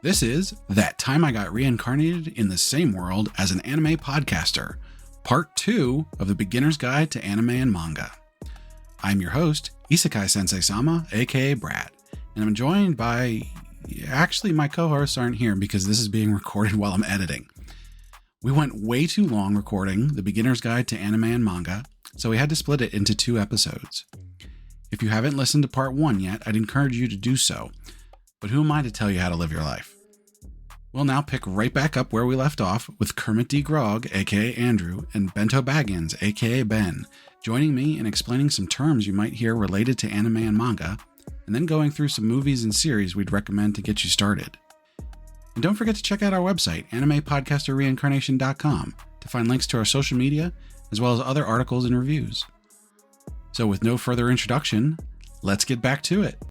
This is That Time I Got Reincarnated in the Same World as an Anime Podcaster, Part 2 of the Beginner's Guide to Anime and Manga. I'm your host, Isekai Sensei-Sama, aka Brad, and I'm joined by... Actually, my co-hosts aren't here because this is being recorded while I'm editing. We went way too long recording the Beginner's Guide to Anime and Manga, so we had to split it into 2 episodes. If you haven't listened to Part 1 yet, I'd encourage you to do so. But who am I to tell you how to live your life? We'll now pick right back up where we left off with Kermit D. Grog, aka Andrew, and Bento Baggins, aka Ben, joining me in explaining some terms you might hear related to anime and manga, and then going through some movies and series we'd recommend to get you started. And don't forget to check out our website, animepodcasterreincarnation.com, to find links to our social media, as well as other articles and reviews. So with no further introduction, let's get back to it.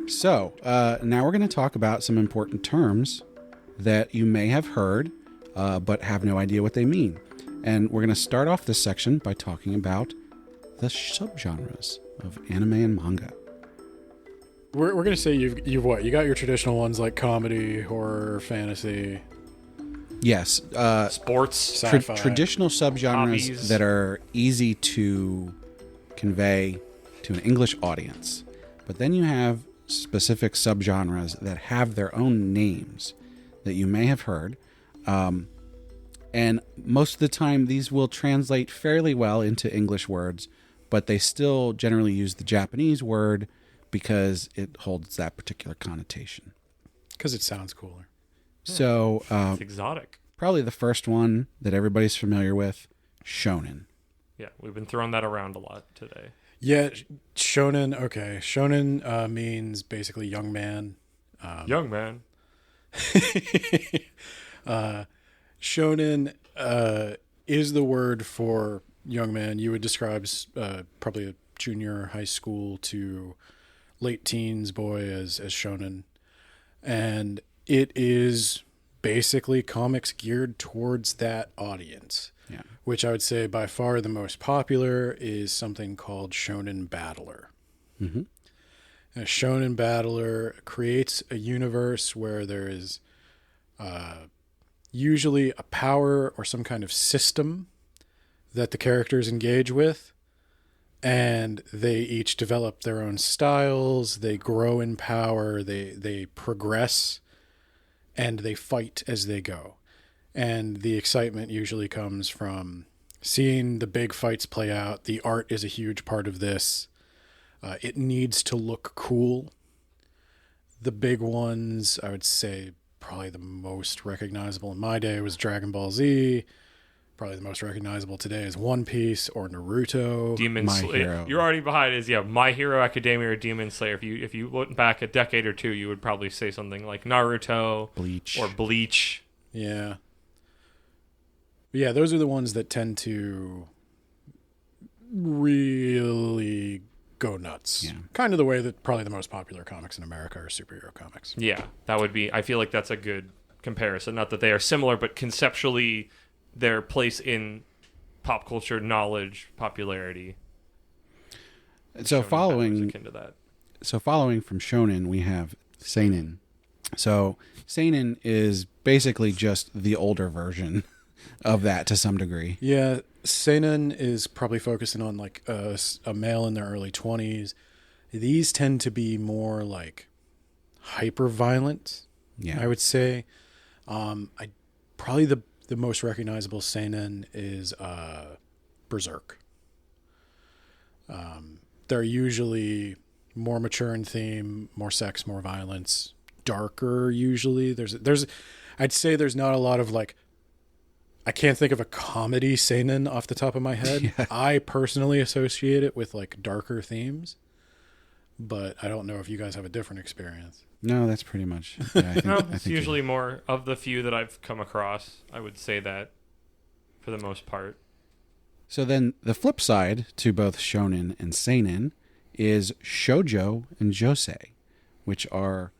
So, now we're going to talk about some important terms that you may have heard, but have no idea what they mean. And we're going to start off this section by talking about the subgenres of anime and manga. We're going to say you've what? You got your traditional ones like comedy, horror, fantasy. Yes. Sports, sci-fi. Traditional subgenres hobbies that are easy to convey to an English audience. But then you have specific subgenres that have their own names that you may have heard. And most of the time, these will translate fairly well into English words, but they still generally use the Japanese word because it holds that particular connotation. Because it sounds cooler. So, It's exotic. probably the first one that everybody's familiar with, shonen. Yeah, we've been throwing that around a lot today. Yeah, shonen. Okay, shonen means basically young man. Young man. Shonen is the word for young man. You would describe probably a junior high school to late teens boy as shonen. And it is basically comics geared towards that audience. Yeah. Which I would say by far the most popular is something called Shonen Battler. Mm-hmm. A Shonen Battler creates a universe where there is usually a power or some kind of system that the characters engage with, and they each develop their own styles, they grow in power, they progress, and they fight as they go. And the excitement usually comes from seeing the big fights play out. The art is a huge part of this. It needs to look cool. The big ones, I would say, probably the most recognizable in my day was Dragon Ball Z. Probably the most recognizable today is One Piece or Naruto. Demon My Slayer. Hero. You're already behind. My Hero Academia or Demon Slayer. If you went back a decade or two, you would probably say something like Naruto, Bleach. or Bleach. Yeah. But yeah, those are the ones that tend to really go nuts. Yeah. Kind of the way that probably the most popular comics in America are superhero comics. Yeah, that would be. I feel like that's a good comparison. Not that they are similar, but conceptually, their place in pop culture knowledge, popularity. So Shonen following Battlers akin to that. So following from shonen, we have seinen. So seinen is basically just the older version of that to some degree. Yeah, seinen is probably focusing on like a male in their early 20s. These tend to be more like hyper violent. Yeah. I would say. I probably the most recognizable seinen is Berserk. They're usually more mature in theme, more sex, more violence, darker usually. I'd say there's not a lot of like, I can't think of a comedy seinen off the top of my head. Yeah. I personally associate it with like darker themes, but I don't know if you guys have a different experience. No, that's pretty much. Yeah, It's usually more of the few that I've come across. I would say that for the most part. So then the flip side to both shonen and seinen is shoujo and josei, which are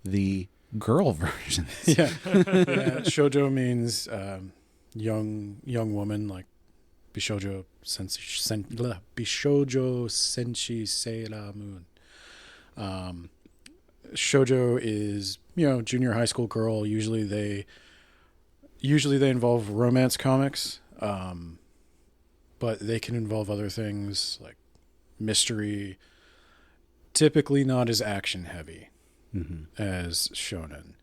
the girl versions. Yeah. Shoujo means young woman, like Bishoujo Senshi Seira Moon. Shoujo is, junior high school girl. Usually they involve romance comics, but they can involve other things like mystery. Typically not as action heavy as shonen.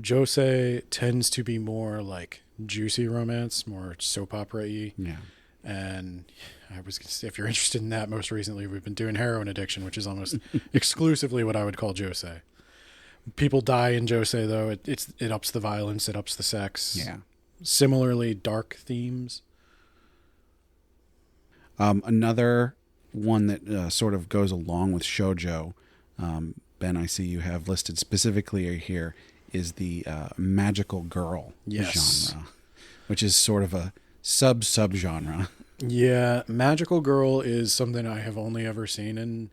Josei tends to be more like juicy romance, more soap opera-y. Yeah. And I was going to say, if you're interested in that, most recently we've been doing Heroin Addiction, which is almost exclusively what I would call josei. People die in josei, though. It ups the violence, it ups the sex. Yeah. Similarly, dark themes. Another one that sort of goes along with shoujo, Ben, I see you have listed specifically here, is the magical girl genre, which is sort of a sub-genre. Yeah, magical girl is something I have only ever seen in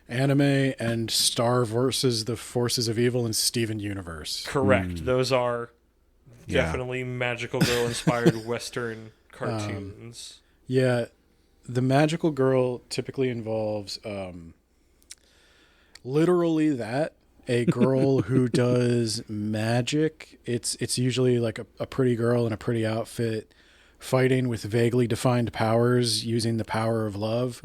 anime and Star versus the Forces of Evil and Steven Universe. Correct. Those are definitely magical girl inspired Western cartoons. Yeah, the magical girl typically involves literally that. A girl who does magic. It's usually like a pretty girl in a pretty outfit fighting with vaguely defined powers using the power of love.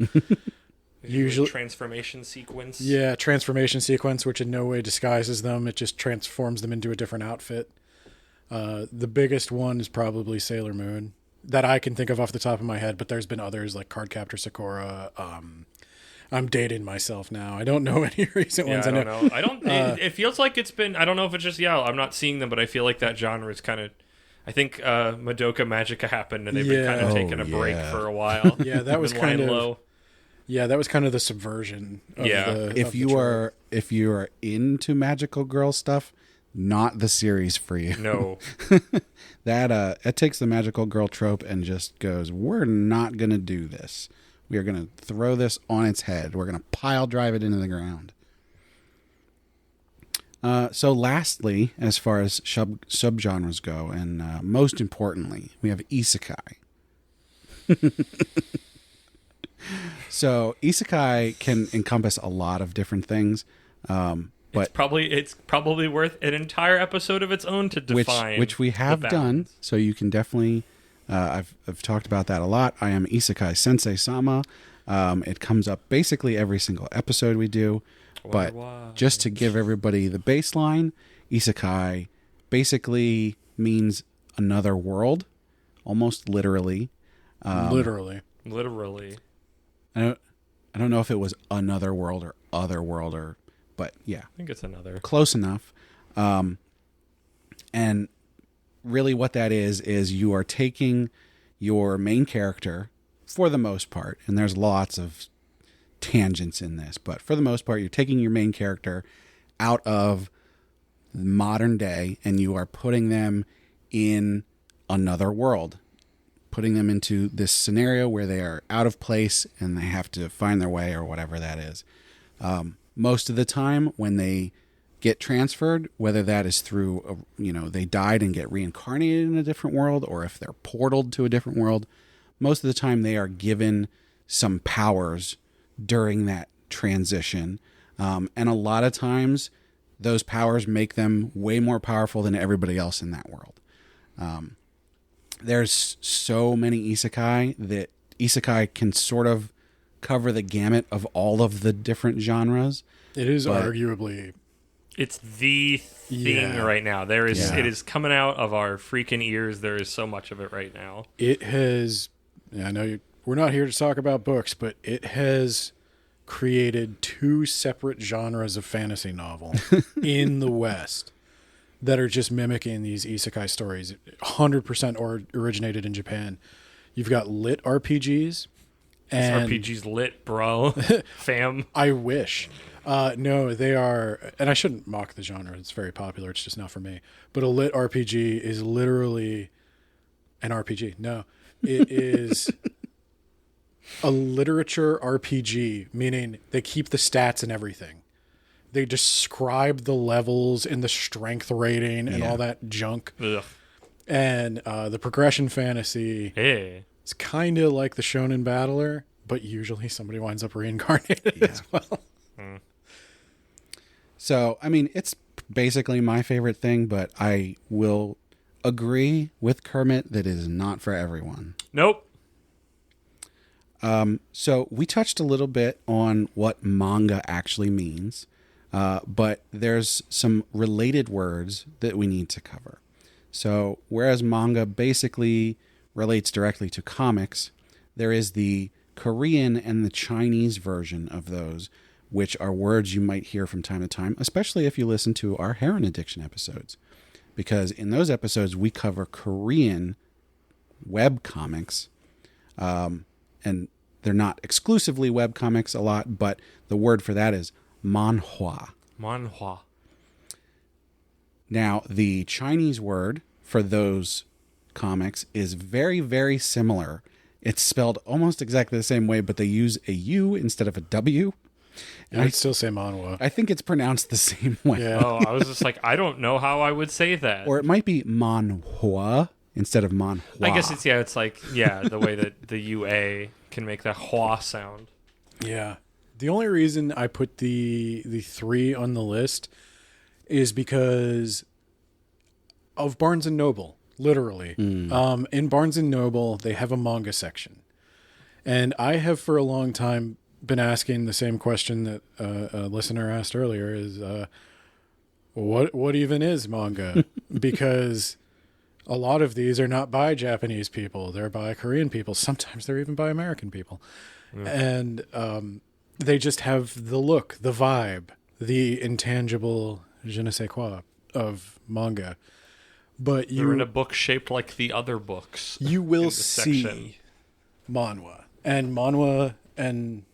Usually transformation sequence. Yeah, transformation sequence, which in no way disguises them. It just transforms them into a different outfit. The biggest one is probably Sailor Moon that I can think of off the top of my head, but there's been others like Cardcaptor Sakura. I'm dating myself now. I don't know any recent ones. I don't know. I don't. It feels like it's been. I don't know if it's just I'm not seeing them, but I feel like that genre is kind of. I think Madoka Magica happened, and they've been kind of taking a break for a while. Yeah, that was kind of low. Yeah, that was kind of the subversion. Of if you are into magical girl stuff, not the series for you. No, that it takes the magical girl trope and just goes, we're not gonna do this. We are going to throw this on its head. We're going to pile drive it into the ground. So lastly, as far as subgenres go, and most importantly, we have Isekai. So Isekai can encompass a lot of different things. But it's probably worth an entire episode of its own to define which we have done. So you can definitely... I've talked about that a lot. I am Isekai Sensei-Sama. It comes up basically every single episode we do. But just to give everybody the baseline, Isekai basically means another world, almost literally. Literally. I don't know if it was another world or other world but yeah. I think it's another. Close enough. And really what that is you are taking your main character for the most part, and there's lots of tangents in this, but for the most part, you're taking your main character out of modern day and you are putting them in another world, putting them into this scenario where they are out of place and they have to find their way or whatever that is. Most of the time when they get transferred, whether that is through, they died and get reincarnated in a different world, or if they're portaled to a different world, most of the time they are given some powers during that transition. And a lot of times those powers make them way more powerful than everybody else in that world. There's so many isekai that isekai can sort of cover the gamut of all of the different genres. It is arguably... It's the thing right now. It is coming out of our freaking ears. There is so much of it right now. It has... I know we're not here to talk about books, but it has created two separate genres of fantasy novel in the West that are just mimicking these isekai stories. 100% originated in Japan. You've got lit RPGs. And this RPG's lit, bro. Fam. I wish. No, they are, and I shouldn't mock the genre. It's very popular. It's just not for me. But a lit RPG is literally an RPG. No, it is a literature RPG, meaning they keep the stats and everything. They describe the levels and the strength rating and all that junk. Ugh. And the progression fantasy is kind of like the Shonen Battler, but usually somebody winds up reincarnated as well. So, I mean, it's basically my favorite thing, but I will agree with Kermit that it is not for everyone. Nope. So we touched a little bit on what manga actually means, but there's some related words that we need to cover. So whereas manga basically relates directly to comics, there is the Korean and the Chinese version of those, which are words you might hear from time to time, especially if you listen to our heroin addiction episodes. Because in those episodes, we cover Korean web comics, and they're not exclusively web comics a lot, but the word for that is manhwa. Manhwa. Now, the Chinese word for those comics is very, very similar. It's spelled almost exactly the same way, but they use a U instead of a W. And I'd still say manhwa. I think it's pronounced the same way. Yeah. Oh, I was just like, I don't know how I would say that. Or it might be manhua instead of manhwa. I guess it's like the way that the UA can make that hua sound. Yeah. The only reason I put the 3 on the list is because of Barnes and Noble, literally. In Barnes and Noble, they have a manga section. And I have for a long time been asking the same question that a listener asked earlier is, what even is manga? Because a lot of these are not by Japanese people. They're by Korean people. Sometimes they're even by American people. And they just have the look, the vibe, the intangible je ne sais quoi of manga. But They're in a book shaped like the other books. you will in the see section. manhwa. And manhwa and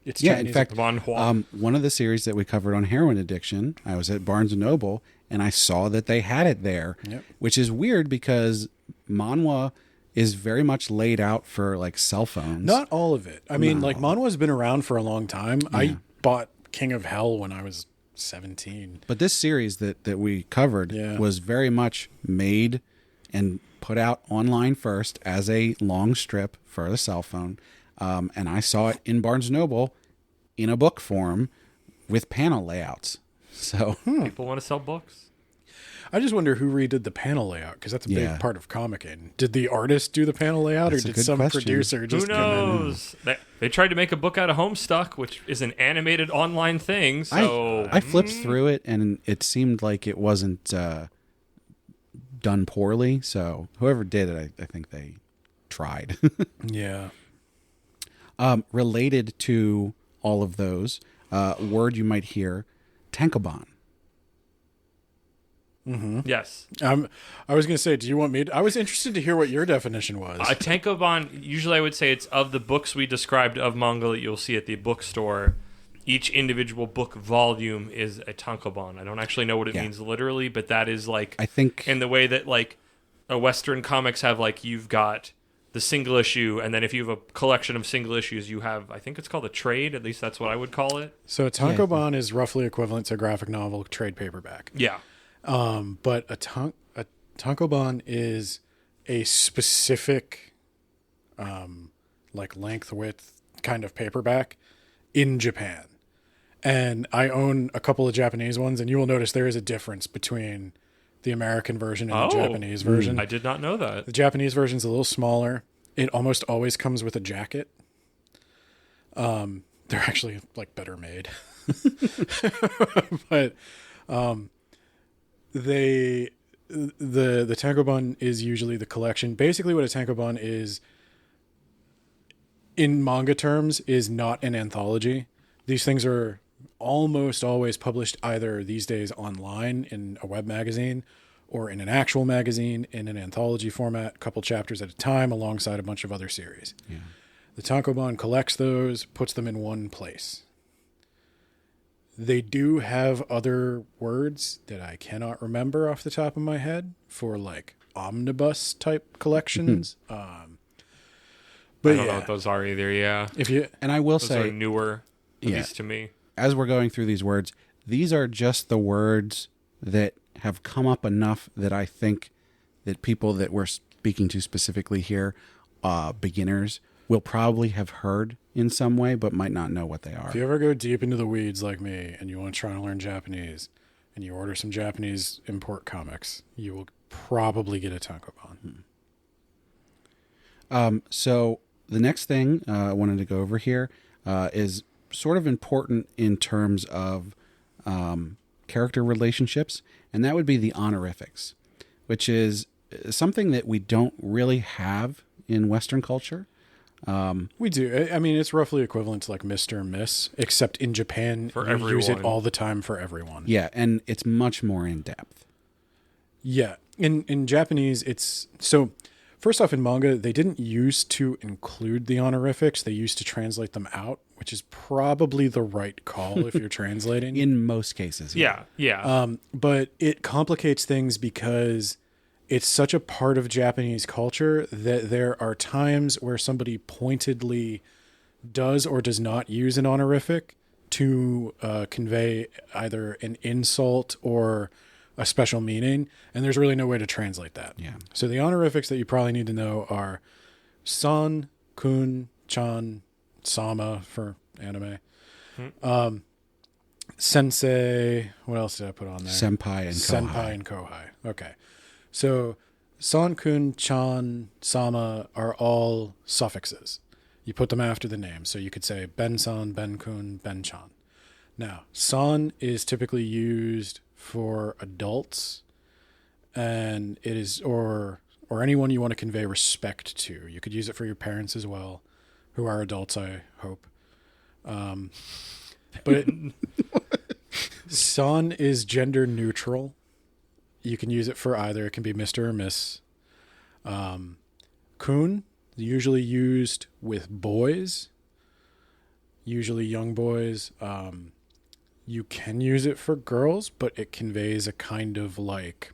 it's Yeah, Chinese. in fact, Manhwa. one of the series that we covered on heroin addiction, I was at Barnes & Noble, and I saw that they had it there, which is weird because manhwa is very much laid out for like cell phones. Not all of it. I mean, like manhwa's been around for a long time. I bought King of Hell when I was 17. But this series that we covered was very much made and put out online first as a long strip for the cell phone. And I saw it in Barnes & Noble in a book form with panel layouts. So People want to sell books. I just wonder who redid the panel layout, because that's a big part of comicking. Did the artist do the panel layout, That's a or did good some question. producer just Who come in? knows? They tried to make a book out of Homestuck, which is an animated online thing. So I flipped through it, and it seemed like it wasn't done poorly. So whoever did it, I think they tried. Yeah. Related to all of those, word you might hear, tankobon. yes, I was going to say, do you want me to, I was interested to hear what your definition was. a tankobon. Usually, I would say it's of the books we described of manga that you'll see at the bookstore. Each individual book volume is a tankobon. I don't actually know what it means literally, but that is like I think in the way that like a Western comics have like you've got the single issue, and then if you have a collection of single issues, you have, I think it's called a trade. At least that's what I would call it. So a tankobon is roughly equivalent to a graphic novel trade paperback. Yeah. But a tankobon is a specific, like length, width kind of paperback in Japan. And I own a couple of Japanese ones, and you will notice there is a difference between the American version and the Japanese version. I did not know that. The Japanese version's a little smaller. It almost always comes with a jacket. They're actually like better made. But the tankobon is usually the collection. Basically what a tankobon is in manga terms is not an anthology. These things are almost always published either these days online in a web magazine or in an actual magazine in an anthology format, a couple chapters at a time alongside a bunch of other series. Yeah. The tankobon collects those, puts them in one place. They do have other words that I cannot remember off the top of my head for like omnibus type collections. But But I don't know what those are either. Yeah, And I will those say, are newer, at least to me. as we're going through these words, these are just the words that have come up enough that I think that people that we're speaking to specifically here, beginners, will probably have heard in some way, but might not know what they are. If you ever go deep into the weeds like me and you want to try and learn Japanese and you order some Japanese import comics, you will probably get a tankobon. So the next thing I wanted to go over here is sort of important in terms of character relationships, and that would be the honorifics, which is something that we don't really have in Western culture. We do. I mean, it's roughly equivalent to like Mr. and Miss, except in Japan, you use it all the time for everyone. Yeah, and it's much more in depth. Yeah. In Japanese, it's... So, first off, in manga, they didn't used to include the honorifics. They used to translate them out, which is probably the right call if you're translating. In most cases. Yeah. But it complicates things because it's such a part of Japanese culture that there are times where somebody pointedly does or does not use an honorific to convey either an insult or a special meaning, and there's really no way to translate that. Yeah. So the honorifics that you probably need to know are san, kun, chan, sama for anime, sensei. What else did I put on there? Senpai and kohai. Senpai and kohai. Okay. So san, kun, chan, sama are all suffixes. You put them after the name. So you could say ben-san, ben-kun, ben-chan. Now, san is typically used for adults, and it is or anyone you want to convey respect to. You could use it for your parents as well, who are adults, I hope. But san is gender neutral. You can use it for either. It can be Mr. or Miss. Kun, usually used with boys, usually young boys. You can use it for girls, but it conveys a kind of like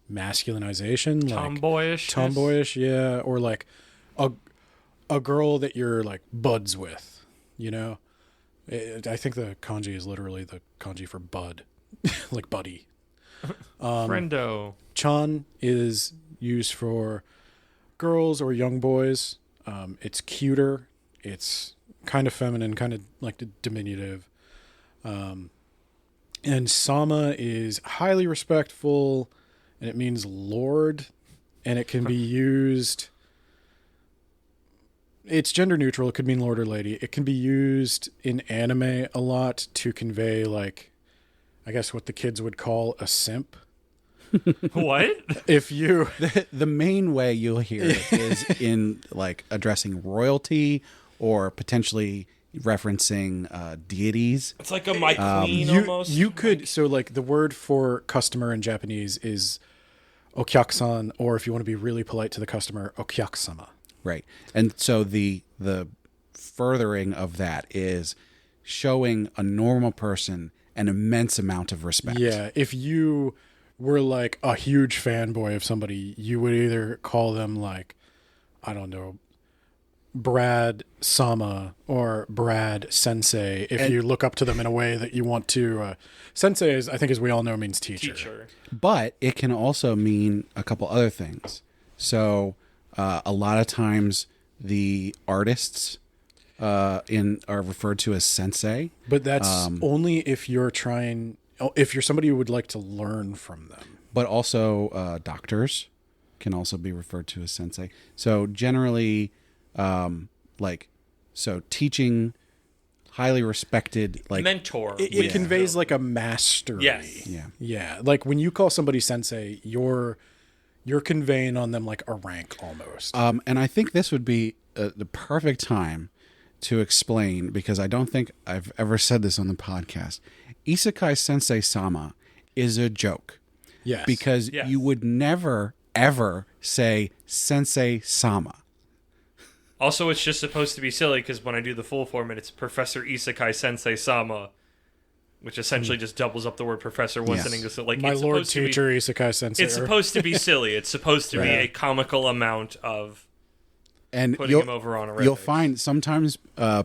masculinization, tomboyish, yeah, or like a girl that you're like buds with, you know. I think the kanji is literally the kanji for bud, like buddy. Friendo. Chan is used for girls or young boys. It's cuter. It's kind of feminine, kind of like diminutive. And sama is highly respectful, and it means lord, and it can be used... It's gender neutral. It could mean lord or lady. It can be used in anime a lot to convey, like, I guess what the kids would call a simp. What? If you... The main way you'll hear it is in like addressing royalty or potentially referencing deities. It's like a my queen almost. You could... So like the word for customer in Japanese is okyaku-san, or if you want to be really polite to the customer, okyaku-sama. Right. And so the furthering of that is showing a normal person an immense amount of respect. Yeah. If you were like a huge fanboy of somebody, you would either call them like, I don't know, Brad Sama or Brad Sensei if you look up to them in a way that you want to. Sensei, is, I think as we all know, means teacher. But it can also mean a couple other things. So... a lot of times the artists are referred to as sensei. But that's only if you're somebody who would like to learn from them. But also doctors can also be referred to as sensei. So generally, teaching highly respected, like mentor. It conveys like a mastery. Yes. Yeah. Like when you call somebody sensei, you're conveying on them like a rank almost. And I think this would be the perfect time to explain, because I don't think I've ever said this on the podcast. Isekai Sensei-Sama is a joke. Yes. Because you would never, ever say Sensei-Sama. Also, it's just supposed to be silly because when I do the full form, it's Professor Isekai Sensei-Sama, which essentially just doubles up the word professor once in English. So, like, my lord teacher Isekai Sensei. It's supposed to be silly. It's supposed to be a comical amount of and putting him over on a Reddit. You'll find sometimes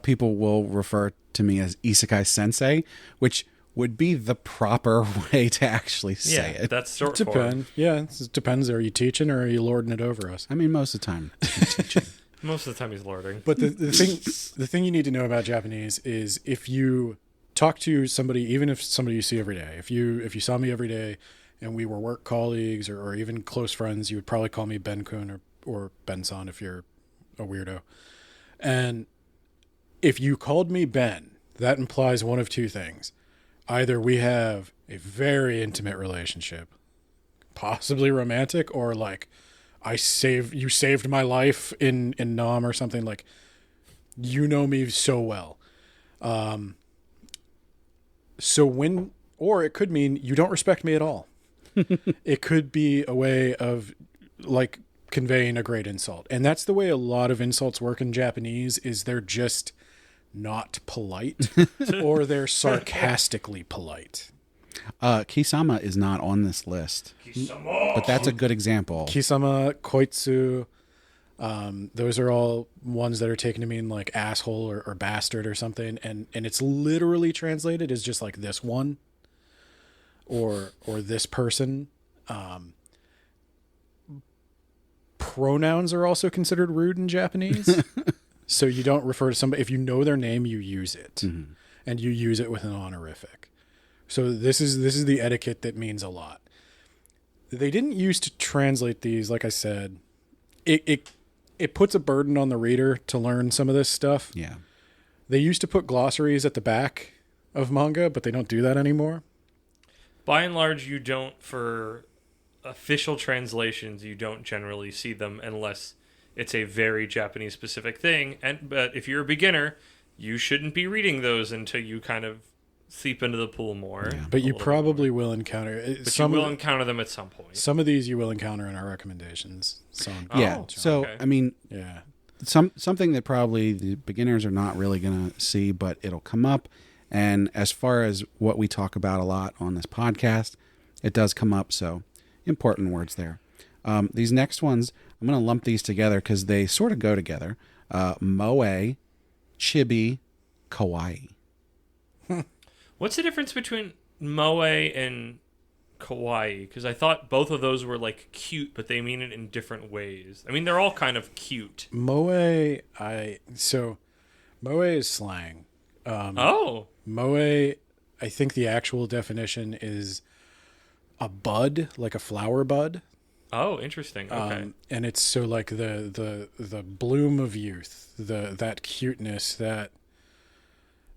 people will refer to me as Isekai Sensei, which would be the proper way to actually say it. That's short Depend. Yeah, it depends. Are you teaching or are you lording it over us? I mean, most of the time, I'm teaching. Most of the time he's lording. But the thing you need to know about Japanese is if you talk to somebody, even if somebody you see every day, if you saw me every day and we were work colleagues or even close friends, you would probably call me Ben-kun or Ben-san if you're a weirdo. And if you called me Ben, that implies one of two things. Either we have a very intimate relationship, possibly romantic, or like you saved my life in Nam or something, like you know me so well. Or it could mean you don't respect me at all. It could be a way of like conveying a great insult. And that's the way a lot of insults work in Japanese, is they're just not polite or they're sarcastically polite. Kisama is not on this list. Kisama. But that's a good example. Kisama, koitsu, those are all ones that are taken to mean like asshole or bastard or something. And it's literally translated as just like this one or this person. Pronouns are also considered rude in Japanese. So you don't refer to somebody, if you know their name, you use it, and you use it with an honorific. So this is the etiquette that means a lot. They didn't use to translate these, like I said. It puts a burden on the reader to learn some of this stuff. Yeah. They used to put glossaries at the back of manga, but they don't do that anymore. By and large, you don't, for official translations, you don't generally see them unless it's a very Japanese specific thing. But if you're a beginner, you shouldn't be reading those until you kind of seep into the pool more. Yeah. But you probably will encounter. But you will encounter them at some point. Some of these you will encounter in our recommendations. So I mean, yeah, something that probably the beginners are not really going to see, but it'll come up. And as far as what we talk about a lot on this podcast, it does come up. So important words there. These next ones, I'm going to lump these together because they sort of go together. Moe, chibi, kawaii. What's the difference between moe and kawaii? Because I thought both of those were like cute, but they mean it in different ways. I mean, they're all kind of cute. Moe is slang. Moe, I think the actual definition is a bud, like a flower bud. Oh, interesting. Okay. And it's so like the bloom of youth, that cuteness, that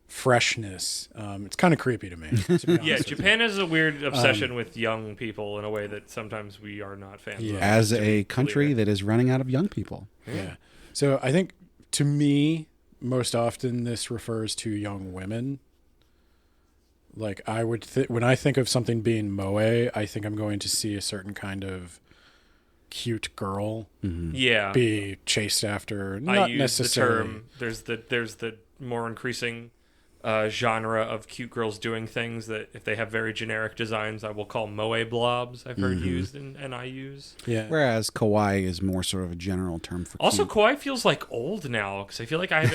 freshness. It's kind of creepy to me. To be Yeah, Japan has a weird obsession with young people in a way that sometimes we are not fans of. As a country that is running out of young people. Yeah. So I think, to me, most often this refers to young women. Like I would, when I think of something being moe, I think I'm going to see a certain kind of cute girl be chased after. Not I use necessarily. the term. There's the more increasing genre of cute girls doing things that if they have very generic designs, I will call moe blobs. I've heard used and I use. Yeah. Whereas kawaii is more sort of a general term for also cute. Kawaii feels like old now because I feel like I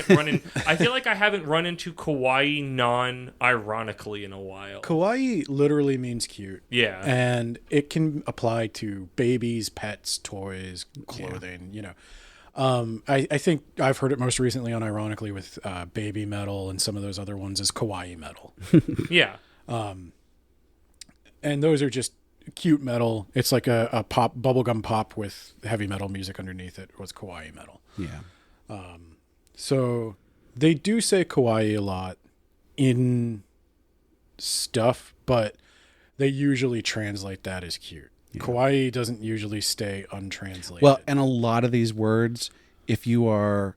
haven't run into kawaii non-ironically in a while. Kawaii literally means cute. Yeah. And it can apply to babies, pets, toys, clothing, you know. I think I've heard it most recently unironically with Baby Metal and some of those other ones as kawaii metal. Yeah. And those are just cute metal. It's like a pop, bubblegum pop with heavy metal music underneath it was kawaii metal. Yeah. So they do say kawaii a lot in stuff, but they usually translate that as cute. Yeah. Kawaii doesn't usually stay untranslated. Well, and a lot of these words, if you are,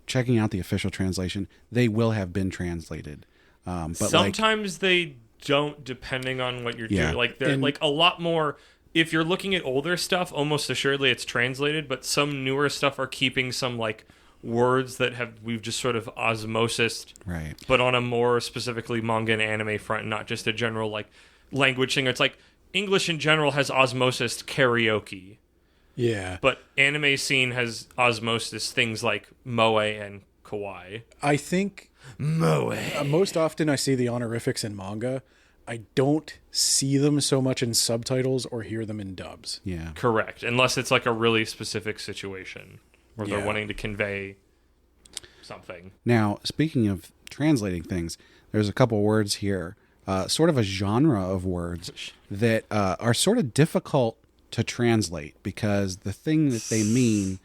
checking out the official translation, they will have been translated. But sometimes they don't, depending on what you're doing. Like they're like a lot more. If you're looking at older stuff, almost assuredly it's translated. But some newer stuff are keeping some like words that we've just sort of osmosised, right? But on a more specifically manga and anime front, not just a general like language thing. It's like English in general has osmosis karaoke. Yeah. But anime scene has osmosis things like moe and kawaii. I think Moe. most often I see the honorifics in manga. I don't see them so much in subtitles or hear them in dubs. Yeah. Correct. Unless it's like a really specific situation where they're Yeah. wanting to convey something. Now, speaking of translating things, there's a couple words here, sort of a genre of words that are sort of difficult to translate because the thing that they mean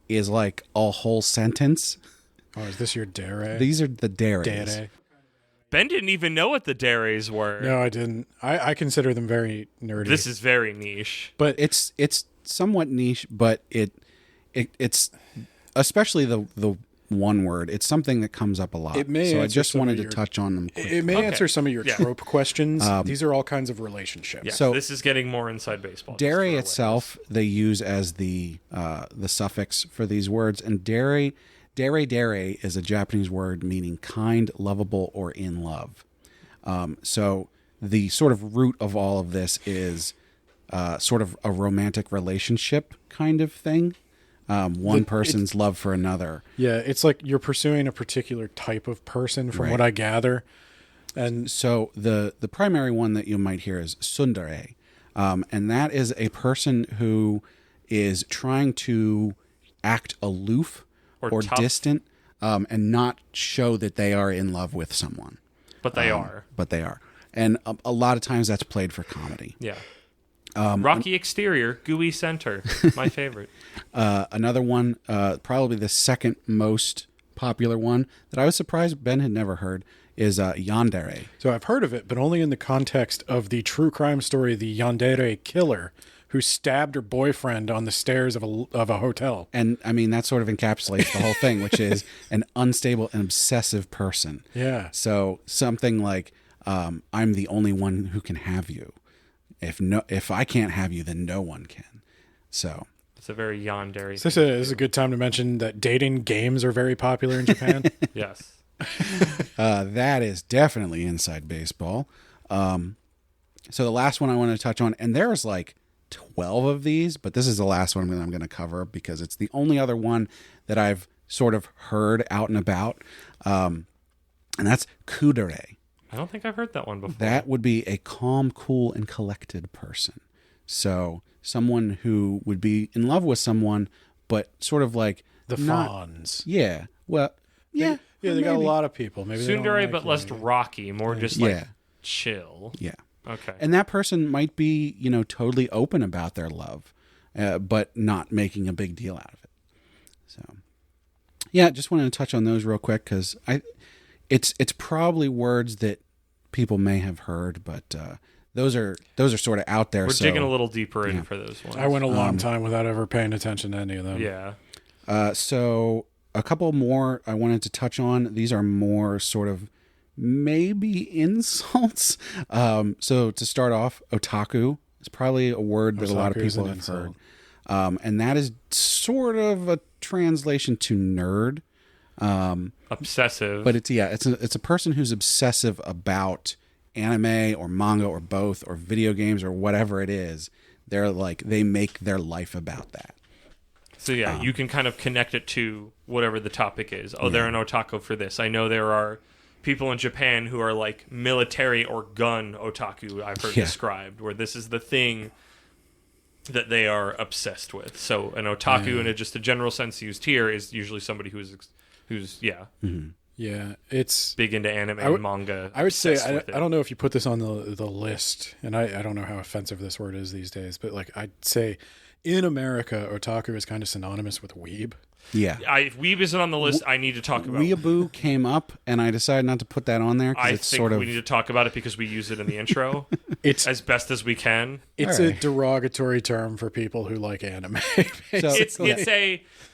is like a whole sentence. Oh, is this your dere? These are the dares. Dere. Ben didn't even know what the deres were. No, I didn't. I consider them very nerdy. This is very niche. But it's somewhat niche, but it's especially the one word. It's something that comes up a lot. It may so I answer just some wanted of to your- touch on them quickly. It may Okay. answer some of your Yeah. trope questions. These are all kinds of relationships. Yeah, So- this is getting more inside baseball. Dere Just throw itself, they use as the suffix for these words, and dere is a Japanese word meaning kind, lovable, or in love. So the sort of root of all of this is sort of a romantic relationship kind of thing. One person's love for another. Yeah, it's like you're pursuing a particular type of person, from what I gather. And So the primary one that you might hear is tsundere, and that is a person who is trying to act aloof Or or tough. distant, and not show that they are in love with someone. But they are. But they are, and a lot of times that's played for comedy. Yeah. Rocky exterior, gooey center. My favorite. Another one, probably the second most popular one that I was surprised Ben had never heard, is yandere. so I've heard of it, but only in the context of the true crime story, the Yandere killer, who stabbed her boyfriend on the stairs of a hotel. And I mean, that sort of encapsulates the whole thing, which is an unstable and obsessive person. Yeah. So something like, I'm the only one who can have you. If I can't have you, then no one can. So It's a very yandere. This is a good time to mention that dating games are very popular in Japan. Yes. that is definitely inside baseball. So the last one I want to touch on, and there's like 12 of these, but this is the last one that I'm going to cover because it's the only other one that I've sort of heard out and about. And that's kudere. I don't think I've heard that one before. That would be a calm, cool, and collected person. So someone who would be in love with someone, but sort of like The not- Fawns. Yeah. Well, yeah. Yeah, they got a maybe. lot of people. Maybe they don't Tsundere, like but you. less rocky, more just Yeah. like chill. Yeah. Okay. And that person might be, totally open about their love, but not making a big deal out of it. So, yeah, just wanted to touch on those real quick because it's probably words that people may have heard, but those are sort of out there. We're so, digging a little deeper in for those ones. I went a long time without ever paying attention to any of them. Yeah. So a couple more I wanted to touch on. These are more sort of maybe insults. So to start off, otaku is probably a word that a lot of Otaku is people an have heard. insult. And that is sort of a translation to nerd. Obsessive. But it's a person who's obsessive about anime or manga or both or video games or whatever it is. They make their life about that. So yeah, you can kind of connect it to whatever the topic is. Oh, they're an otaku for this. I know there are people in Japan who are like military or gun otaku, I've heard described, where this is the thing that they are obsessed with. So an otaku in just a general sense used here is usually somebody who's Yeah, it's. big into anime and manga. I would say obsessed with it. I don't know if you put this on the list, and I don't know how offensive this word is these days, but like I'd say in America, otaku is kind of synonymous with weeb. Yeah. If Weeb isn't on the list, I need to talk about it. Weeaboo came up, and I decided not to put that on there because I it's think sort of we need to talk about it because we use it in the intro It's as best as we can. it's All a right. derogatory term for people who like anime. It's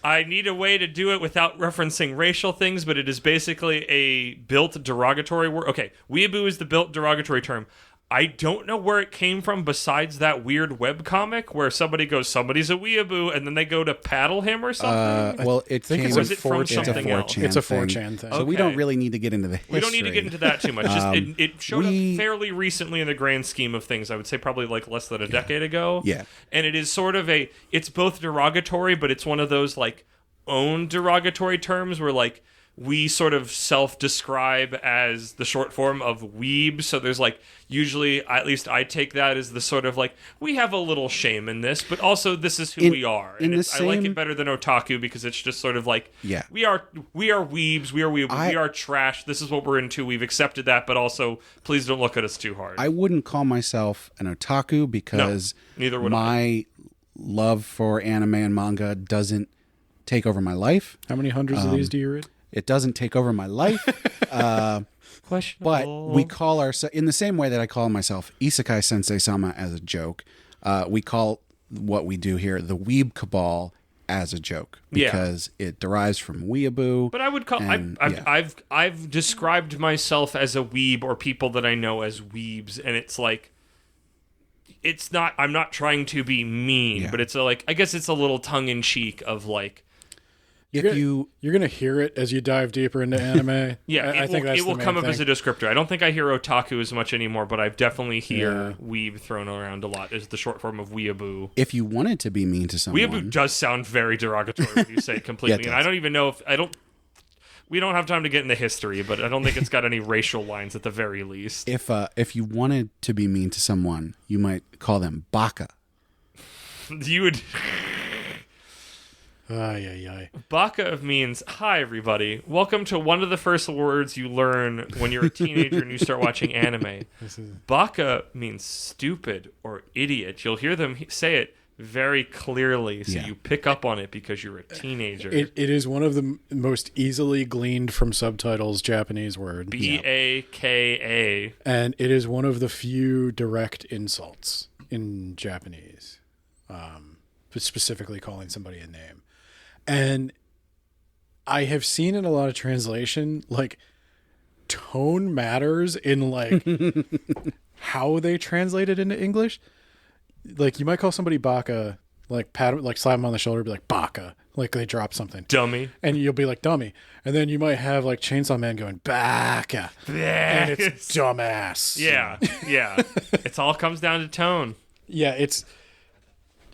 I need a way to do it without referencing racial things, but it is basically a built derogatory word. Okay, weeaboo is the built derogatory term. I don't know where it came from besides that weird webcomic where somebody goes, somebody's a weeaboo, and then they go to paddle him or something. Well, it came was it from something else? It's a 4chan thing. So we don't really need to get into the history. We don't need to get into that too much. Just it showed up fairly recently in the grand scheme of things. I would say probably like less than a decade ago. Yeah. And it is sort of it's both derogatory, but it's one of those like own derogatory terms where like we sort of self-describe as the short form of weeb. So there's like, usually, at least I take that as the sort of like, we have a little shame in this, but also this is who we are. And I like it better than otaku because it's just sort of like, we are weebs, we are trash, this is what we're into, we've accepted that, but also, please don't look at us too hard. I wouldn't call myself an otaku because neither would my love for anime and manga doesn't take over my life. How many hundreds of these do you read? It doesn't take over my life. But we call ourselves, in the same way that I call myself Isekai Sensei-Sama as a joke, we call what we do here the Weeb Cabal as a joke because it derives from weeaboo. But I would call I've described myself as a weeb or people that I know as weebs, and it's like it's not. I'm not trying to be mean, but it's like I guess it's a little tongue in cheek of like. You're gonna hear it as you dive deeper into anime. I think it will come up as a descriptor. I don't think I hear otaku as much anymore, but I definitely hear weeb thrown around a lot as the short form of weeaboo. If you wanted to be mean to someone, weeaboo does sound very derogatory when you say it completely. And I don't even know if we don't have time to get into history, but I don't think it's got any racial lines at the very least. If you wanted to be mean to someone, you might call them baka. You would. Ay. Baka means, hi everybody, welcome to one of the first words you learn when you're a teenager and you start watching anime. Baka means stupid or idiot. You'll hear them say it very clearly, so you pick up on it because you're a teenager. It is one of the most easily gleaned from subtitles Japanese word. Baka. And it is one of the few direct insults in Japanese, specifically calling somebody a name. And I have seen in a lot of translation, like, tone matters in, like, how they translate it into English. Like, you might call somebody baka, like, slap them on the shoulder, be like, baka. Like, they drop something. Dummy. And you'll be like, dummy. And then you might have, like, Chainsaw Man going, baka. And it's dumbass. Yeah. It all comes down to tone. Yeah, it's...